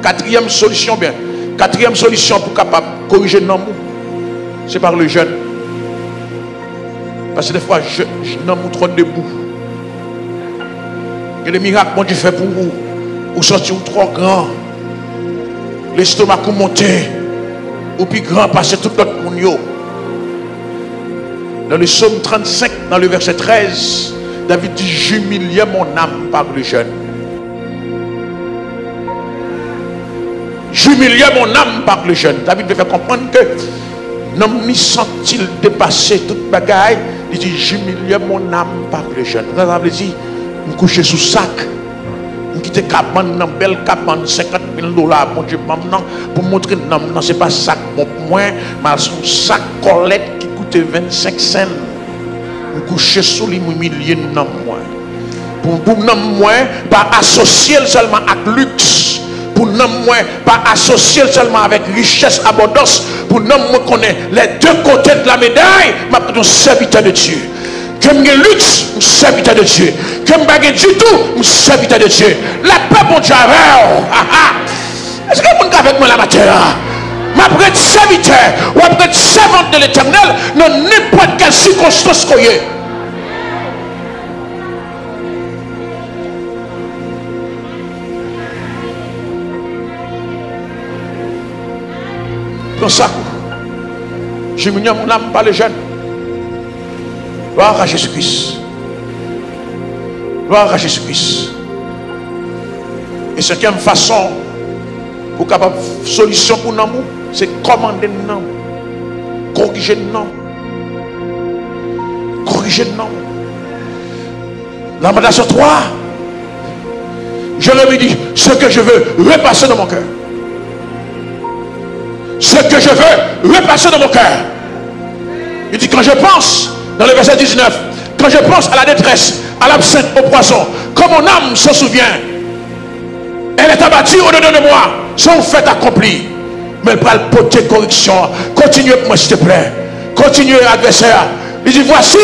4e solution bien. 4e solution pour capable corriger dans c'est par le jeûne. Parce que des fois, je n'aime trop debout. Il y a des miracles que Dieu fait pour vous. Vous sortir trop grand. L'estomac vous monter. Ou plus grand passer tout l'autre monde. Dans le psaume 35, dans le verset 13, David dit, j'humiliais mon âme par le jeûne. J'humiliais mon âme par le jeûne. David veut faire comprendre que n'homme n'y sent-il dépasser toute bagaille. Il dit, j'humiliais mon âme par le jeûne. Ça veut dire, je me couchais sous sac. Je quitte cabane, une belle cabane, $50 000, mon Dieu, maintenant, pour montrer, non, ce n'est pas sac, bon, moi, mais son sac colette qui coûtait 25 cents. Je couchais sous les milliers de moi. Pour moi, pas associer seulement avec luxe. Pour nous, pas associer seulement avec richesse, abondance. Pour nous, connaître les 2 côtés de la médaille, je suis un serviteur de Dieu. Comme je luxe, je suis serviteur de Dieu. Comme je ne du tout, je suis serviteur de Dieu. La paix, mon Dieu, est-ce que vous êtes avec moi la matière? Je suis un serviteur ou un servante de l'Éternel dans n'importe quelle circonstance qu'il y ait. Dans ça, je me mon âme par les jeunes. Gloire à Jésus-Christ. Gloire à Jésus-Christ. Et 5e façon pour capable solution pour nous, c'est commander nous. Corriger nous. Corriger nous. Lamentation 3. Jérémie dit, ce que je veux repasser dans mon cœur. Ce que je veux repasser dans mon cœur. Il dit, quand je pense, dans le verset 19, quand je pense à la détresse, à l'absinthe, au poison, comme mon âme se souvient, elle est abattue au-dedans de moi, son fait accompli. Mais elle parle pour tes corrections. Continuez pour moi, s'il te plaît. Continuez, adversaire. Il dit, voici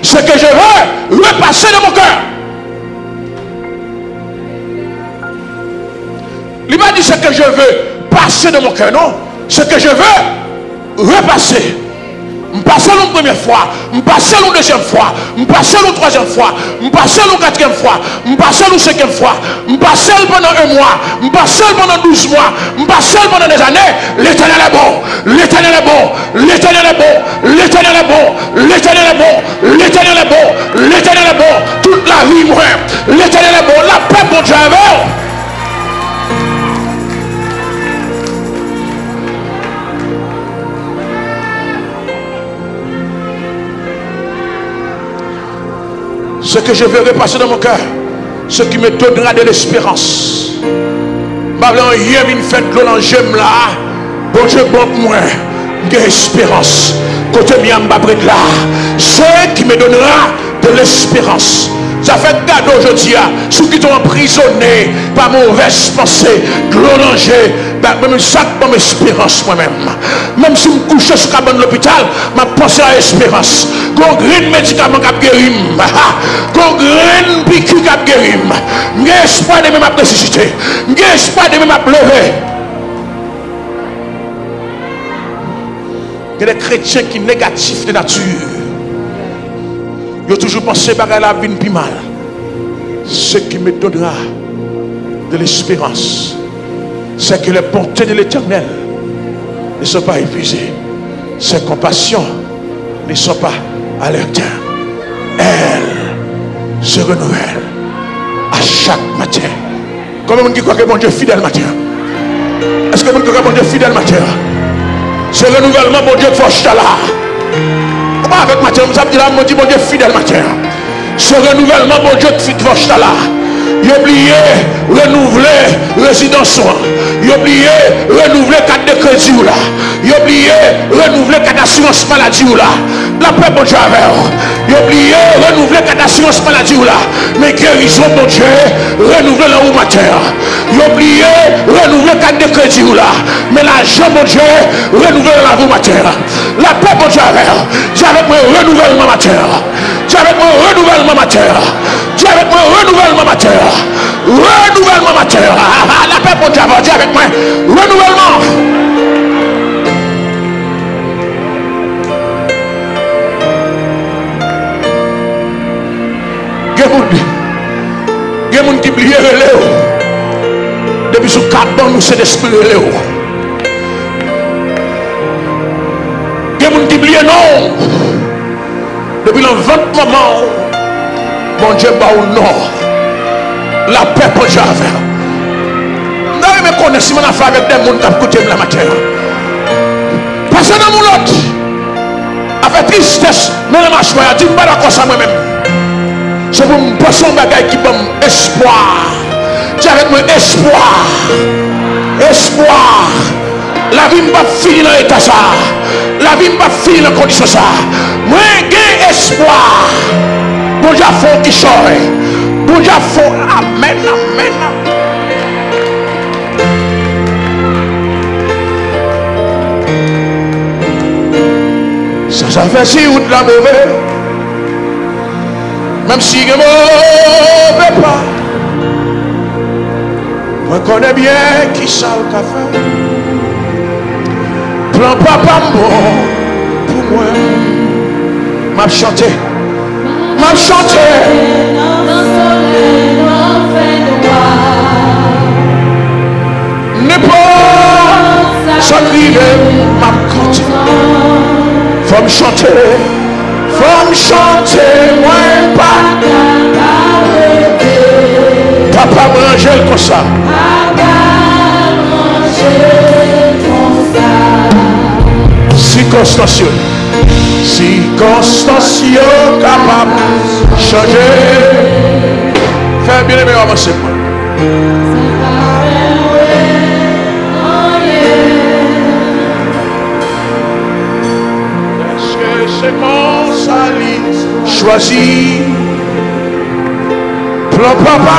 ce que je veux repasser dans mon cœur. Il m'a dit ce que je veux passer dans mon cœur, non? Ce que je veux repasser. Je passe une première fois, je passe une deuxième fois, je passe une troisième fois, je passe une quatrième fois, je passe une cinquième fois, je passe pendant un mois, je passe pendant 12 mois, je passe pendant des années. L'Éternel est bon, l'Éternel est bon, l'Éternel est bon, l'Éternel est bon, l'Éternel est bon, l'Éternel est bon, l'Éternel est bon. Toute la vie, moi, l'Éternel est bon, la paix pour Dieu est bon. Ce que je verrai passer dans mon cœur, ce qui me donnera de l'espérance. Babylon, hier, une fête de l'angème là. Bon Dieu, bon moi, de l'espérance. Côté mien, m'abrite là. Ce qui me donnera de l'espérance. Ça fait cadeau aujourd'hui, ceux qui sont emprisonnés par mauvaise pensée, glolanger, même ça, mon espérance moi-même. Même si je me couche sur le l'hôpital, je pense à l'espérance. Qu'on green médicament qui guérit, qu'on green piqûre qui guérit. J'ai espoir de même à ressusciter, j'ai espoir de même à lever. Il y a des chrétiens qui sont négatifs de nature. Ils ont toujours pensé que la vie n'est mal. Ce qui me donnera de l'espérance, c'est que les bontés de l'Éternel ne sont pas épuisées. Ses compassions ne sont pas à leur terme. Elles se renouvellent à chaque matin. Comment on dit quoi que mon Dieu est fidèle matin? Est-ce que mon Dieu est bon Dieu fidèle matin? Ce renouvellement, mon Dieu, force là. Avec matin, vous avez dit là, mon Dieu, mon Dieu fidèle matin. Ce renouvellement, mon Dieu, force là. Il oublié renouveler résidence. Il oublié renouveler carte de crédit là. Il oublié renouveler carte d'assurance maladie là. La paix, mon Dieu, avec. Il oublié renouveler carte d'assurance maladie là. Mais guérison, mon Dieu, renouveler la roue matin. Il oublié renouveler carte de crédit là. Mais l'argent, mon Dieu, renouveler la roue matin. La paix, mon Dieu, avec. Dis avec moi renouvellement matin. Dis avec moi renouvellement matin. Dis avec moi renouvellement matin. Renouvellement matin. La paix pour Dieu. Dis avec moi renouvellement. Il y a des gens qui oublient depuis ce 4 ans, nous sommes d'esprit. Il y a des gens qui oublient non. Depuis le 20 moment, mon Dieu, non. La paix pour Dieu. Je me connais si je suis avec des gens qui ont écouté la matière. Parce que dans mon autre, avec tristesse, mais je ne suis pas d'accord ça moi-même. C'est pour me passer un bagage qui donne espoir. Dis avec moi espoir. Espoir. La vie n'est pas finie dans l'état ça. La vie n'est pas finie dans la condition ça. Moi, j'ai espoir. Bon Dieu, faut qu'il sorte. Bon Dieu, faut. Amen, amen. Ça fait si ou de la mauvaise. Même si je ne mauvais pas. Moi, je connais bien qui ça le café. Plan papa bon pour moi. M'a chanté. M'a chanté. N'est pas sans crier. M'a chanté. Faut me chanter. Faut me chanter. Moi pas. Papa manger comme ça. Circonstancieux. Circonstancieux capable de changer. Fais bien les meilleurs avancements. Est-ce que c'est mon salut choisi? Plan papa.